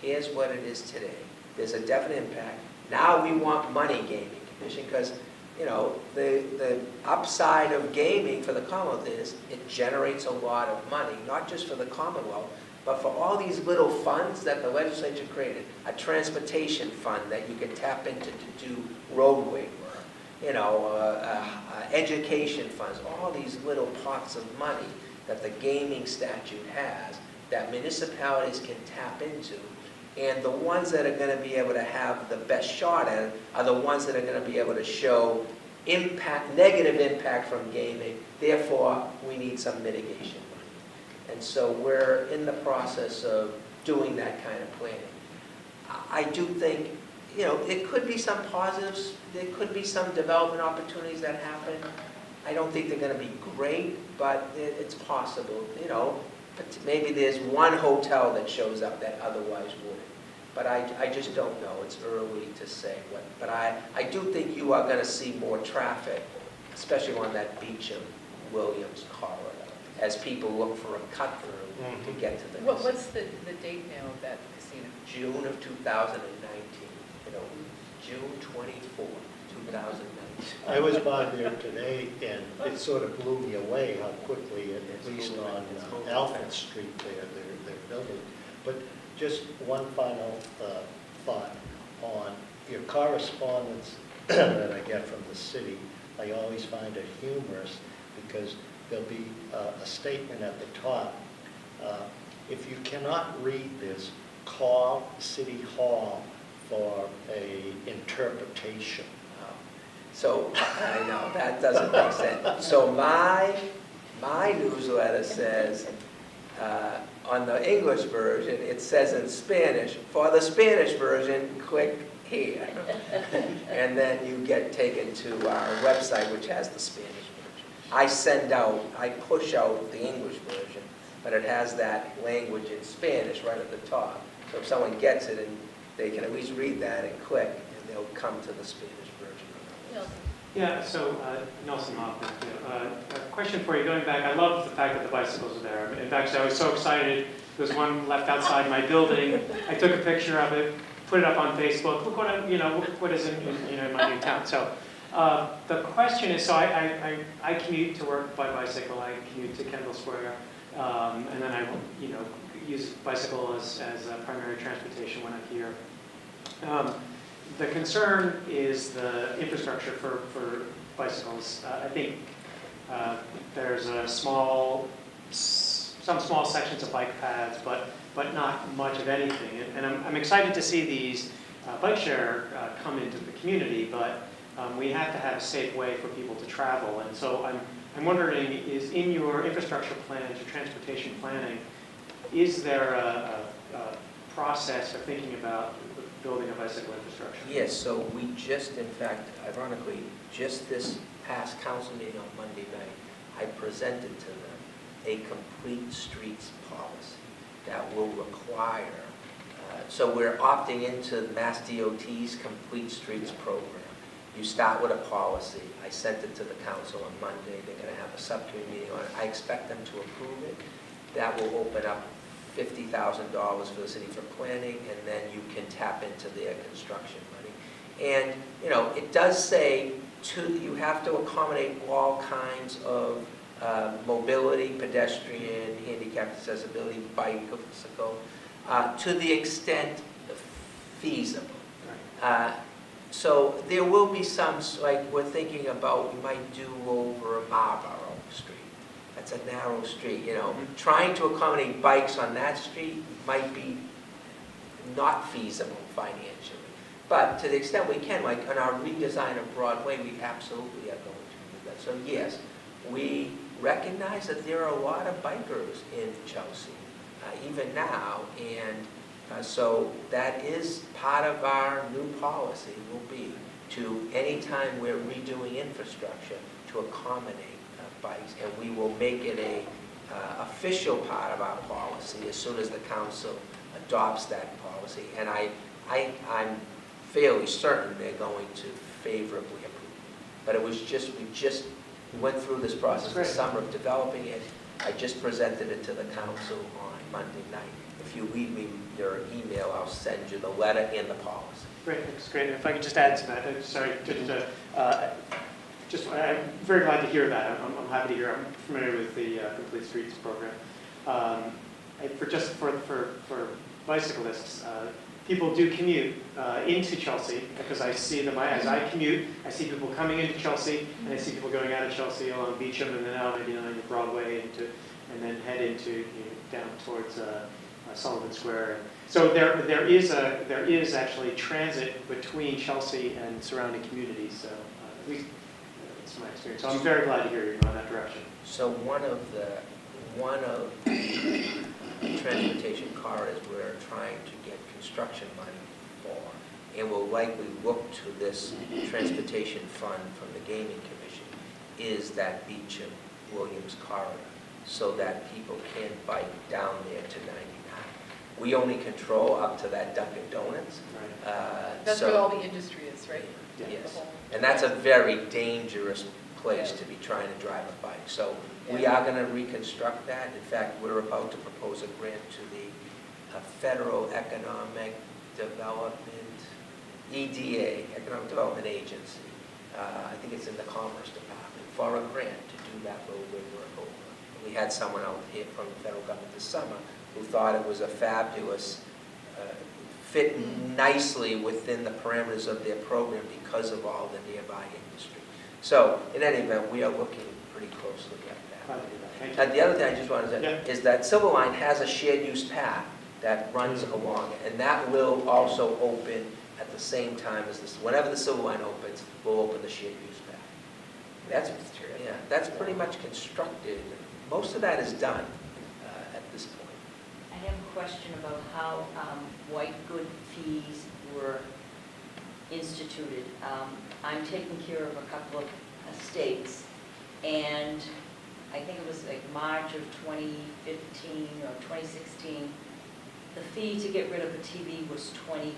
Here's what it is today. There's a definite impact. Now we want money gaming commission because, you know, the upside of gaming for the Commonwealth is it generates a lot of money, not just for the Commonwealth, but for all these little funds that the legislature created. A transportation fund that you can tap into to do roadway work, you know, education funds, all these little pots of money that the gaming statute has that municipalities can tap into. And the ones that are going to be able to have the best shot at it are the ones that are going to be able to show impact, negative impact from gaming. Therefore, we need some mitigation money. And so we're in the process of doing that kind of planning. I do think, you know, it could be some positives. There could be some development opportunities that happen. I don't think they're going to be great, but it's possible, you know. Maybe there's one hotel that shows up that otherwise wouldn't. But I just don't know. It's early to say what. But I do think you are going to see more traffic, especially on that Beecham Williams corridor, as people look for a cut through to get to the casino. What's the date now of that casino? June of 2019. You know, June 24, 2019. I was by there today, and it sort of blew me away how quickly, at least on Alfred Street there, they're building. But just one final thought on your correspondence that I get from the city. I always find it humorous because there'll be a statement at the top. If you cannot read this, call City Hall for a interpretation. So, I know, that doesn't make sense. So my newsletter says, on the English version, it says in Spanish, for the Spanish version, click here. And then you get taken to our website, which has the Spanish version. I push out the English version, but it has that language in Spanish right at the top. So if someone gets it, and they can at least read that and click, and they'll come to the Spanish version. Yeah, so Nelson Hoffman. A question for you, going back, I love the fact that the bicycles are there. In fact, I was so excited. There's one left outside my building. I took a picture of it, put it up on Facebook. Look what what is in my new town. So the question is, so I commute to work by bicycle. I commute to Kendall Square, and then I use bicycle as primary transportation when I'm here. The concern is the infrastructure for bicycles. I think there's some small sections of bike paths, but not much of anything. And I'm excited to see these bike share come into the community, but we have to have a safe way for people to travel. And so I'm wondering, is in your infrastructure plans, your transportation planning, is there a process for thinking about building a bicycle infrastructure? Yes, so we just, in fact, ironically, just this past council meeting on Monday night, I presented to them a complete streets policy that will require, so we're opting into Mass DOT's Complete Streets program. You start with a policy. I sent it to the council on Monday. They're going to have a subcommittee meeting on it. I expect them to approve it. That will open up $50,000 for the city for planning, and then you can tap into their construction money. And, it does say you have to accommodate all kinds of mobility, pedestrian, handicapped accessibility, bicycle, to the extent feasible. So there will be some, like we're thinking about, we might do over Marlborough Street. That's a narrow street, Trying to accommodate bikes on that street might be not feasible financially. But to the extent we can, like on our redesign of Broadway, we absolutely are going to do that. So yes, we recognize that there are a lot of bikers in Chelsea, even now, and So that is part of our new policy will be to, anytime we're redoing infrastructure, to accommodate bikes. And we will make it a official part of our policy as soon as the council adopts that policy. And I'm fairly certain they're going to favorably approve. But it was just, we went through this process this summer of developing it. I just presented it to the council on Monday night. If you read me your email, I'll send you the letter and the policy. Great, that's great. If I could just add to that, I'm very glad to hear that. I'm happy to hear. I'm familiar with the Complete Streets program. For bicyclists, people do commute into Chelsea, because I see them as I commute. I see people coming into Chelsea, and I see people going out of Chelsea along Beecham, and then out maybe on Broadway, and then head into down towards Sullivan Square. So there is actually transit between Chelsea and surrounding communities. So at least that's my experience. So I'm very glad to hear you're going that direction. So one of the transportation corridors we're trying to get construction money for, and will likely look to this transportation fund from the Gaming Commission, is that Beecham-Williams corridor, so that people can bike down there to 99. We only control up to that Dunkin' Donuts. Right. That's where all the industry is, right? Yeah. Yes, and that's a very dangerous place to be trying to drive a bike. So we are going to reconstruct that. In fact, we're about to propose a grant to the Federal Economic Development, EDA, Economic Development Agency. I think it's in the Commerce Department, for a grant to do that roadway work over. We had someone out here from the federal government this summer who thought it was a fabulous, fit nicely within the parameters of their program because of all the nearby industry. So, in any event, we are looking pretty closely at Glad that. to hear that. Thank you. And the other thing I just wanted to Yeah. say is that Silver Line has a shared use path that runs along it, and that will also open at the same time as this. Whenever the Silver Line opens, we'll open the shared use path. That's pretty much constructed. Most of that is done at this point. I have a question about how white good fees were instituted. I'm taking care of a couple of estates, and I think it was like March of 2015 or 2016, the fee to get rid of a TV was $20.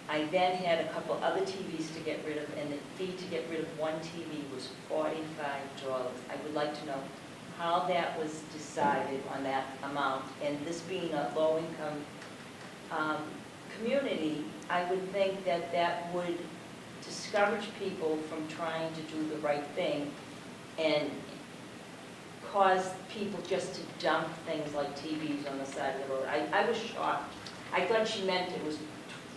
I then had a couple other TVs to get rid of, and the fee to get rid of one TV was $45. I would like to know how that was decided on that amount. And this being a low-income community, I would think that that would discourage people from trying to do the right thing and cause people just to dump things like TVs on the side of the road. I was shocked. I thought she meant it was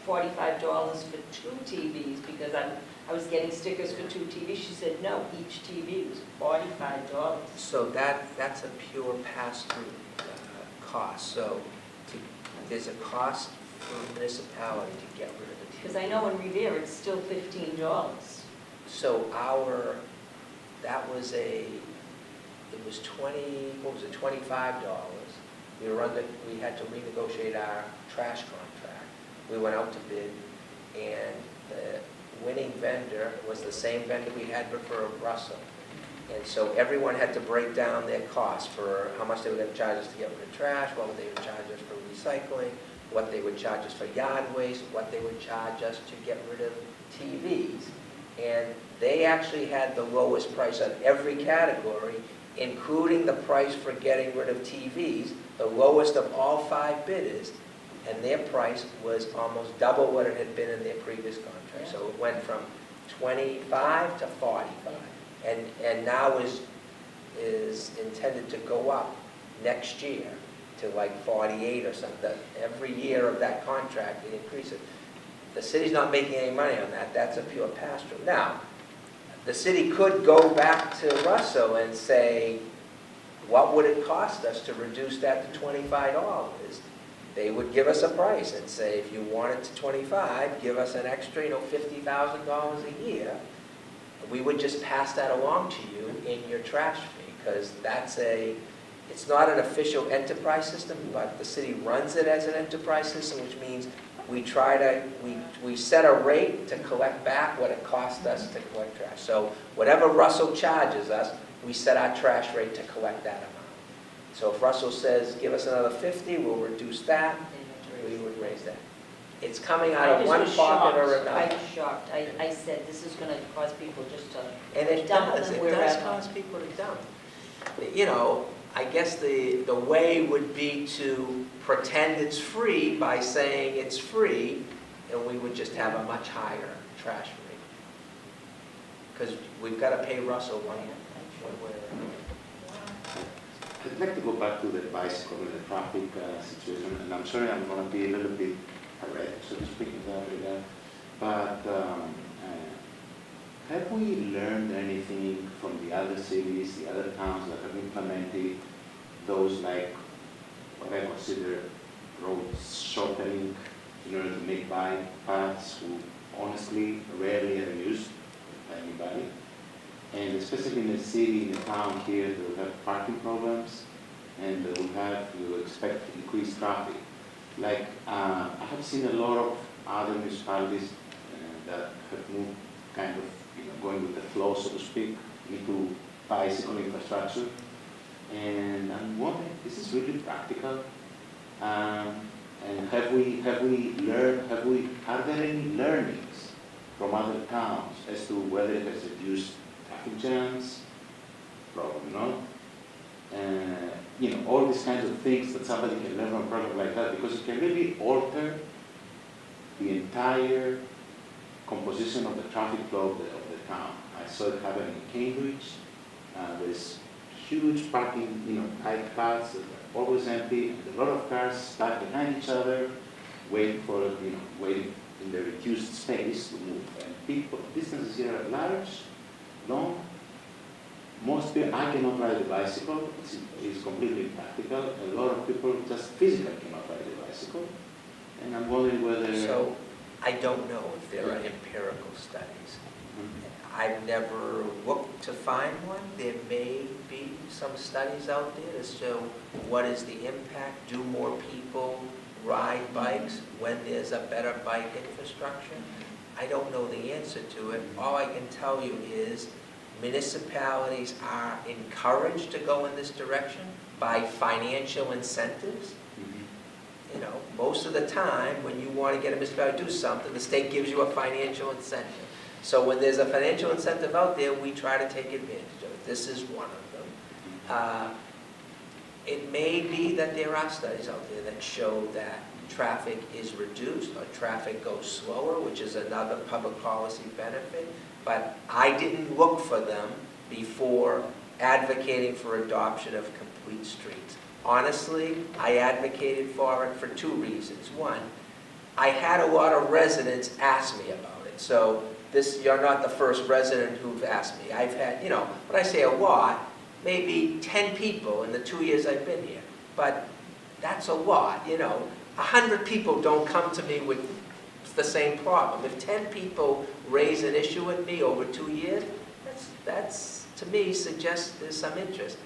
$45 for 2 TVs, because I was getting stickers for 2 TVs. She said, no, each TV was $45. So that's a pure pass-through cost. So there's a cost for a municipality to get rid of the TV. Because I know in Revere, it's still $15. So it was $25. We had to renegotiate our trash contract. We went out to bid, and the winning vendor was the same vendor we had for Russell. And so everyone had to break down their costs for how much they were going to charge us to get rid of trash, what they would charge us for recycling, what they would charge us for yard waste, what they would charge us to get rid of TVs. And they actually had the lowest price of every category, including the price for getting rid of TVs, the lowest of all 5 bidders, and their price was almost double what it had been in their previous contract. So it went from 25 to 45, and now is intended to go up next year to like 48 or something. Every year of that contract, it increases. The city's not making any money on that. That's a pure pass-through. Now, the city could go back to Russell and say, what would it cost us to reduce that to $25? They would give us a price and say, if you want it to 25, give us an extra, $50,000 a year. We would just pass that along to you in your trash fee, because that's It's not an official enterprise system, but the city runs it as an enterprise system, which means we try to, we set a rate to collect back what it costs us to collect trash. So whatever Russell charges us, we set our trash rate to collect that amount. So if Russell says, give us another 50, we'll reduce that, we would raise that. It's coming out I of just one was pocket or shocked. I another. was shocked. I said, this is going to cause people just to And it dump does, them it does wherever. cause people to dump. You know, I guess the way would be to pretend it's free by saying it's free, and we would just have a much higher trash rate. Because we've got to pay Russell one way or another. I'd like to go back to the bicycle and the traffic situation, and I'm sorry I'm going to be a little bit erratic, so to speak, in that regard. But have we learned anything from the other cities, the other towns that have implemented those, like, what I consider road shortening in order to make bike paths who honestly rarely are used by anybody? And especially in the city, in the town here, they will have parking problems, and they will have, you expect increased traffic. Like, I have seen a lot of other municipalities that have moved kind of, going with the flow, so to speak, into bicycle infrastructure. And I'm wondering, this is really practical? And are there any learnings from other towns as to whether it has reduced traffic jams? Probably not. All these kinds of things that somebody can learn from a program like that, because it can really alter the entire composition of the traffic flow of the town. I saw it happen in Cambridge. There's huge parking, bike paths that are always empty, and a lot of cars stuck behind each other, waiting in the reduced space to move. And people, distances here are large, long. Most people, I cannot ride a bicycle. It's completely impractical. A lot of people just physically cannot ride a bicycle. And I'm wondering whether... So I don't know if there are empirical studies. I've never looked to find one. There may be some studies out there as to what is the impact. Do more people ride bikes when there's a better bike infrastructure? I don't know the answer to it. All I can tell you is municipalities are encouraged to go in this direction by financial incentives. Most of the time, when you want to get a municipality to do something, the state gives you a financial incentive. So when there's a financial incentive out there, we try to take advantage of it. This is one of them. It may be that there are studies out there that show that traffic is reduced or traffic goes slower, which is another public policy benefit. But I didn't look for them before advocating for adoption of complete streets. Honestly, I advocated for it for two reasons. One, I had a lot of residents ask me about it. So you're not the first resident who've asked me. I've had, when I say a lot, maybe 10 people in the 2 years I've been here. But that's a lot, 100 people don't come to me with the same problem. If 10 people raise an issue with me over 2 years, that's to me suggests there's some interest.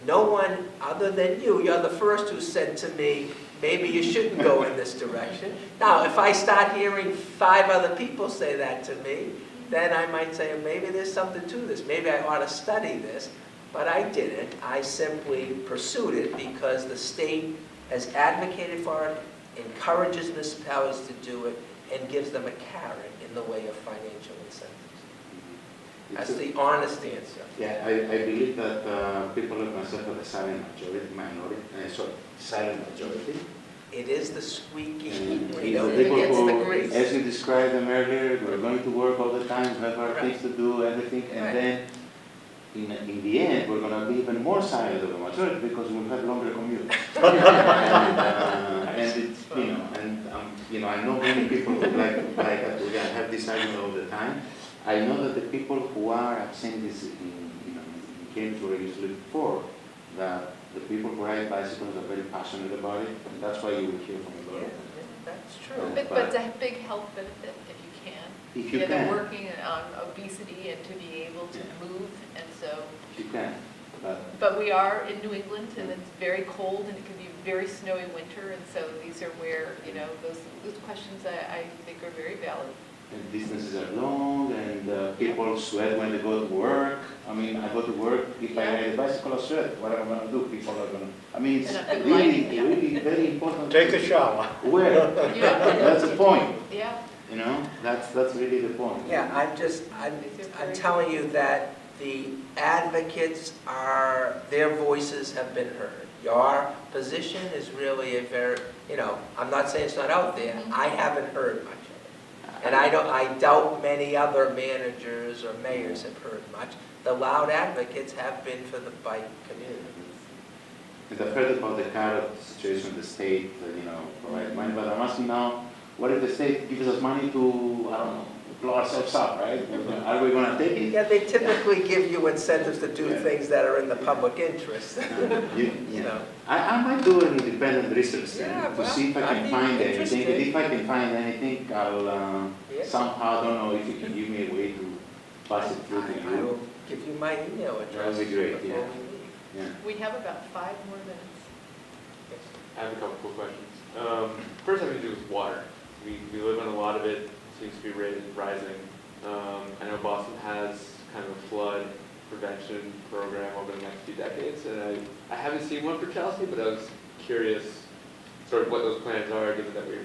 No one other than you're the first who said to me, maybe you shouldn't go in this direction. Now, if I start hearing 5 other people say that to me, then I might say, maybe there's something to this. Maybe I ought to study this. But I didn't. I simply pursued it because the state has advocated for it, encourages municipalities to do it, and gives them a carrot in the way of financial incentives. That's the honest answer. Yeah, I believe that people like myself are the silent majority. It is the squeaky And wheel the that people gets the who, grease. as you described them earlier, we're going to work all the time, have our things to do, everything, and Right. then in the end, we're going to be even more silent of the majority because we'll have longer commute. I know many people who like to have this argument all the time. I know that the people who are saying this in Cambridge were usually before, that the people who ride bicycles are very passionate about it, and that's why you will hear from a lot of them. That's true. But it's a big health benefit if you can. If you They're can. working on obesity and to be able to move, and so. If you can. But we are in New England, and it's very cold, and it can be very snowy winter, and so these are where, those questions I think are very valid. And distances are long, and people sweat when they go to work. I mean, I go to work, if I ride a bicycle, I sweat. What am I gonna do? People are gonna, I mean, it's And a good really, lighting, yeah. really very important. Take a shower. Where? Yeah. That's the point, Yeah, that's really the point. Yeah, I'm telling you that the advocates their voices have been heard. Your position is really a very, I'm not saying it's not out there, I haven't heard much of it. And I doubt many other managers or mayors have heard much. The loud advocates have been for the bike community. And I've heard about the carrot situation, the state, provide money, but I'm asking now, what if the state gives us money to, I don't know, blow ourselves up, right? Are we gonna take it? Yeah, they typically give you incentives to do Yeah. things that are in the public interest. You know. I might do an independent research Yeah, to well, see if I I'd can be find anything. interested. And if I can find anything, I'll Yeah. somehow, I don't know if you can give me a way to pass it through to I will you. give you my email address. That'd be great, before yeah. we leave. Yeah. we have about 5 more minutes. I have a couple cool questions. First having to do with water. We live on a lot of it, seems to be rising. I know Boston has kind of a flood prevention program over the next few decades, and I haven't seen one for Chelsea, but I was curious sort of what those plans are, given that we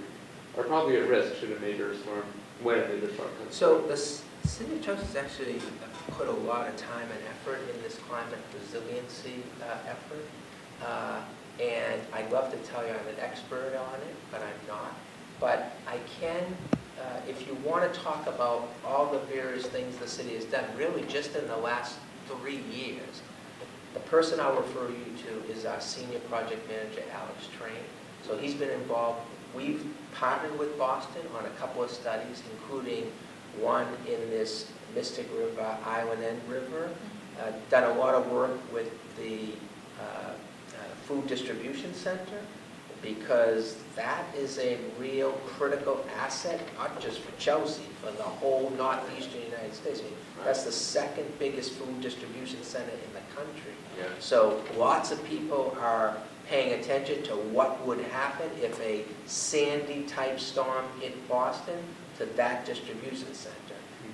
are probably at risk should a major storm, when a major storm comes. So the city of Chelsea's actually put a lot of time and effort in this climate resiliency effort. And I'd love to tell you I'm an expert on it, but I'm not. But I can, if you want to talk about all the various things the city has done, really just in the last 3 years, the person I'll refer you to is our senior project manager, Alex Train. So he's been involved. We've partnered with Boston on a couple of studies, including one in this Mystic River, Island End River. Done a lot of work with the food distribution center, because that is a real critical asset, not just for Chelsea, for the whole northeastern United States. I mean, that's the second biggest food distribution center in the country. Yeah. So lots of people are paying attention to what would happen if a Sandy-type storm hit Boston to that distribution center.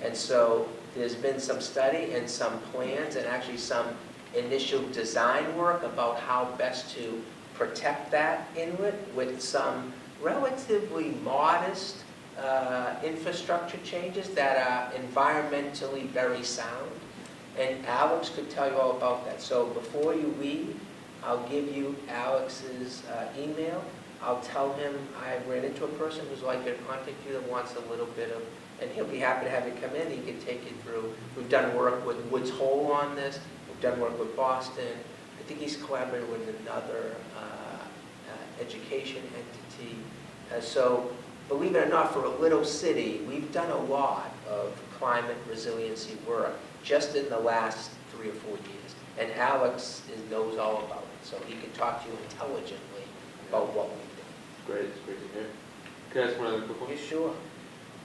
And so there's been some study and some plans and actually some initial design work about how best to protect that inlet with some relatively modest infrastructure changes that are environmentally very sound. And Alex could tell you all about that. So before you leave, I'll give you Alex's email. I'll tell him I ran into a person who's like to contact you that wants a little bit of, and he'll be happy to have you come in. He can take you through. We've done work with Woods Hole on this. We've done work with Boston. I think he's collaborated with another education entity. So believe it or not, for a little city, we've done a lot of climate resiliency work just in the last 3 or 4 years. And Alex knows all about it, so he can talk to you intelligently about what we do. Great, it's great to hear. Can I ask one other quick one? You sure?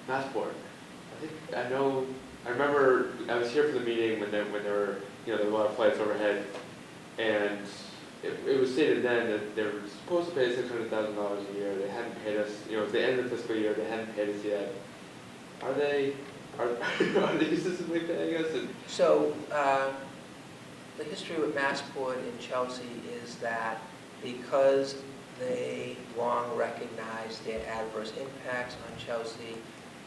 Passport. I remember I was here for the meeting when there were, there were a lot of flights overhead, and it was stated then that they were supposed to pay $600,000 a year. They hadn't paid us, at the end of the fiscal year, they hadn't paid us yet. Are they consistently paying us? So the history with Massport in Chelsea is that because they long recognized their adverse impacts on Chelsea,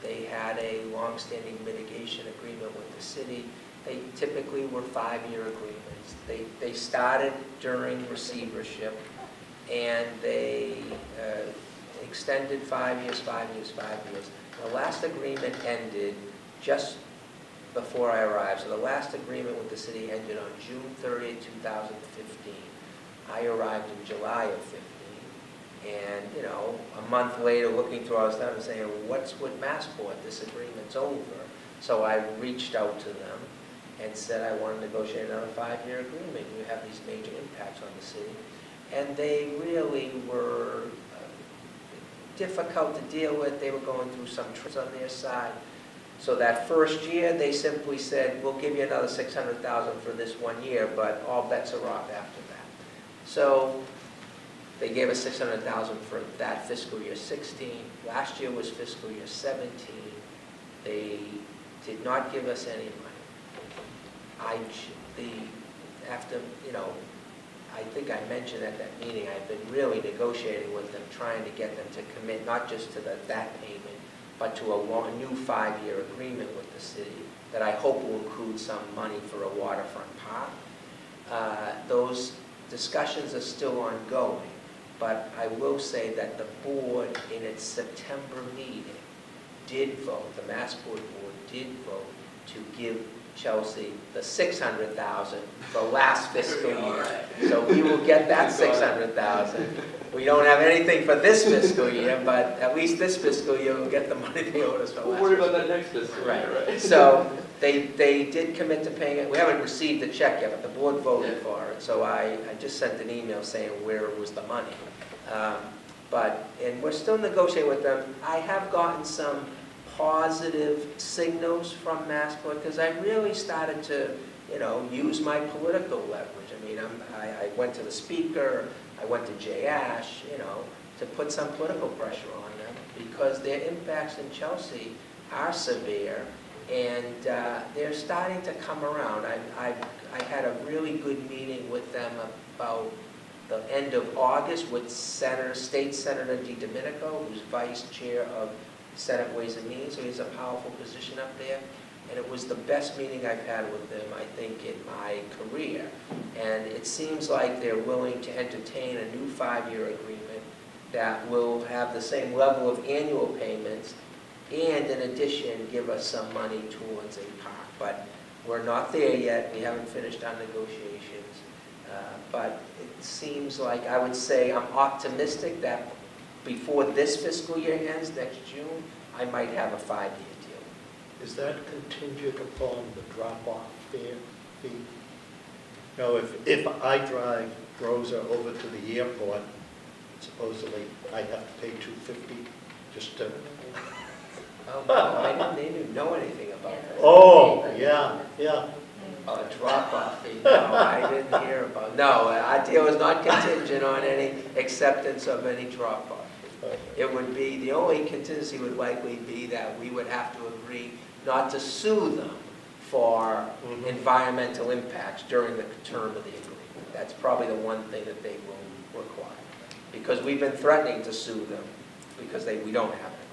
they had a long-standing mitigation agreement with the city. They typically were 5-year agreements. They started during receivership, and they extended 5 years, 5 years, 5 years. The last agreement ended just before I arrived. So the last agreement with the city ended on June 30, 2015. I arrived in July of 15. And, a month later, looking through all this stuff and saying, what's with Massport? This agreement's over. So I reached out to them and said I want to negotiate another 5-year agreement. You have these major impacts on the city. And they really were difficult to deal with. They were going through some trips on their side. So that first year, they simply said, we'll give you another $600,000 for this 1 year, but all bets are off after that. So they gave us $600,000 for that fiscal year 16. Last year was fiscal year 17. They did not give us any money. After, I think I mentioned at that meeting, I've been really negotiating with them, trying to get them to commit not just to that payment, but to a new 5-year agreement with the city that I hope will include some money for a waterfront park. Those discussions are still ongoing, but I will say that the board in its September meeting did vote, the Massport board did vote to give Chelsea the $600,000 for last fiscal year. So we will get that $600,000. We don't have anything for this fiscal year, but at least this fiscal year we'll get the money they owed us for last. We'll worry about that next fiscal year, right? So they did commit to paying it. We haven't received the check yet, but the board voted for it. So I just sent an email saying where was the money. And we're still negotiating with them. I have gotten some positive signals from Massport because I really started to, use my political leverage. I mean, I went to the speaker, I went to Jay Ash, to put some political pressure on them because their impacts in Chelsea are severe, and they're starting to come around. I had a really good meeting with them about the end of August with State Senator DiDomenico, who's vice chair of Senate Ways and Means, so he has a powerful position up there. And it was the best meeting I've had with them, I think, in my career. And it seems like they're willing to entertain a new 5-year agreement that will have the same level of annual payments and, in addition, give us some money towards a park. But we're not there yet. We haven't finished our negotiations. But it seems like, I would say, I'm optimistic that before this fiscal year ends next June, I might have a 5-year deal. Is that contingent upon the drop-off fee? If I drive Rosa over to the airport, supposedly I have to pay $250 just to... I didn't even know anything about that. Oh, yeah. A drop-off fee, no, I didn't hear about, no, our deal is not contingent on any acceptance of any drop-off fee. It would be, the only contingency would likely be that we would have to agree not to sue them for environmental impacts during the term of the agreement. That's probably the one thing that they will require. Because we've been threatening to sue them because we don't have an agreement.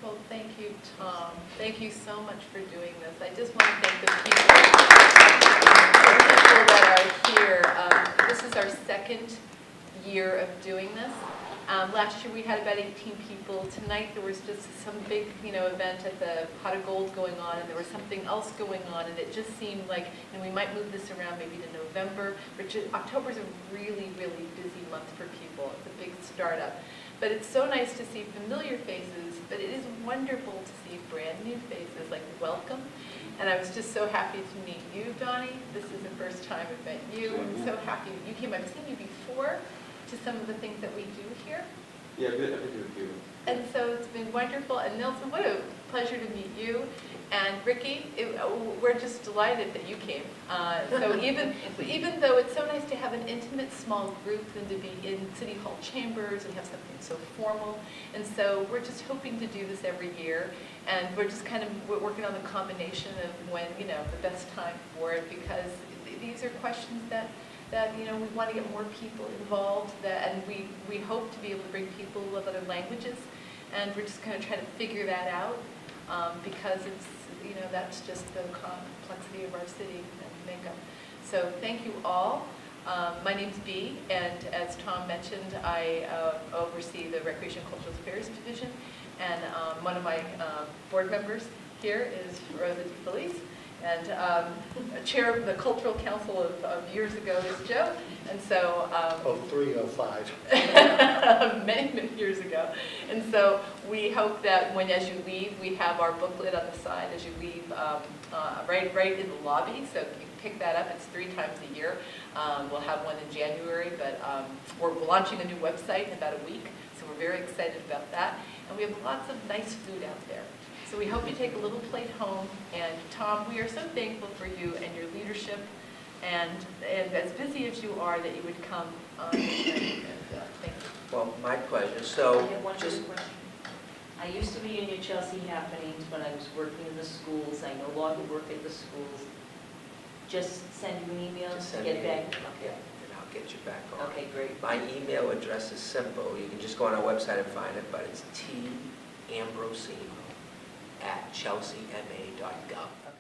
Well, thank you, Tom. Thank you so much for doing this. I just want to thank the people that are here. This is our second year of doing this. Last year we had about 18 people. Tonight there was just some big, event at the Pot of Gold going on, and there was something else going on, and it just seemed like, and we might move this around maybe to November. October is a really, really busy month for people. It's a big startup. But it's so nice to see familiar faces, but it is wonderful to see brand new faces, like welcome. And I was just so happy to meet you, Donnie. This is the first time I've met you. I'm so happy you came. I've seen you before to some of the things that we do here. Yeah, I've been to a few. And so it's been wonderful. And Nelson, what a pleasure to meet you. And Ricky, we're just delighted that you came. So even though it's so nice to have an intimate small group and to be in City Hall chambers and have something so formal. And so we're just hoping to do this every year. And we're just we're working on the combination of when, the best time for it, because these are questions that we want to get more people involved, and we hope to be able to bring people of other languages, and we're just trying to figure that out, because it's, that's just the complexity of our city and makeup. So thank you all. My name's Bea, and as Tom mentioned, I oversee the Recreation and Cultural Affairs Division, and one of my board members here is Rosa DeFelice. And chair of the Cultural Council of years ago is Joe. And so... 03, 05. many, many years ago. And so we hope that as you leave, we have our booklet on the side as you leave, right in the lobby. So you can pick that up. It's 3 times a year. We'll have one in January, but we're launching a new website in about a week. So we're very excited about that. And we have lots of nice food out there. So we hope you take a little plate home. And Tom, we are so thankful for you and your leadership, and as busy as you are, that you would come on this night. And thank you. Well, my pleasure. I So have one just, quick question. I used to be in your Chelsea happenings when I was working in the schools. I no longer work at the schools. Just send you an email just to send me, get back? yeah, and I'll get you back on. Okay, great. My email address is simple. You can just go on our website and find it, but it's tambrosino@chelseama.gov.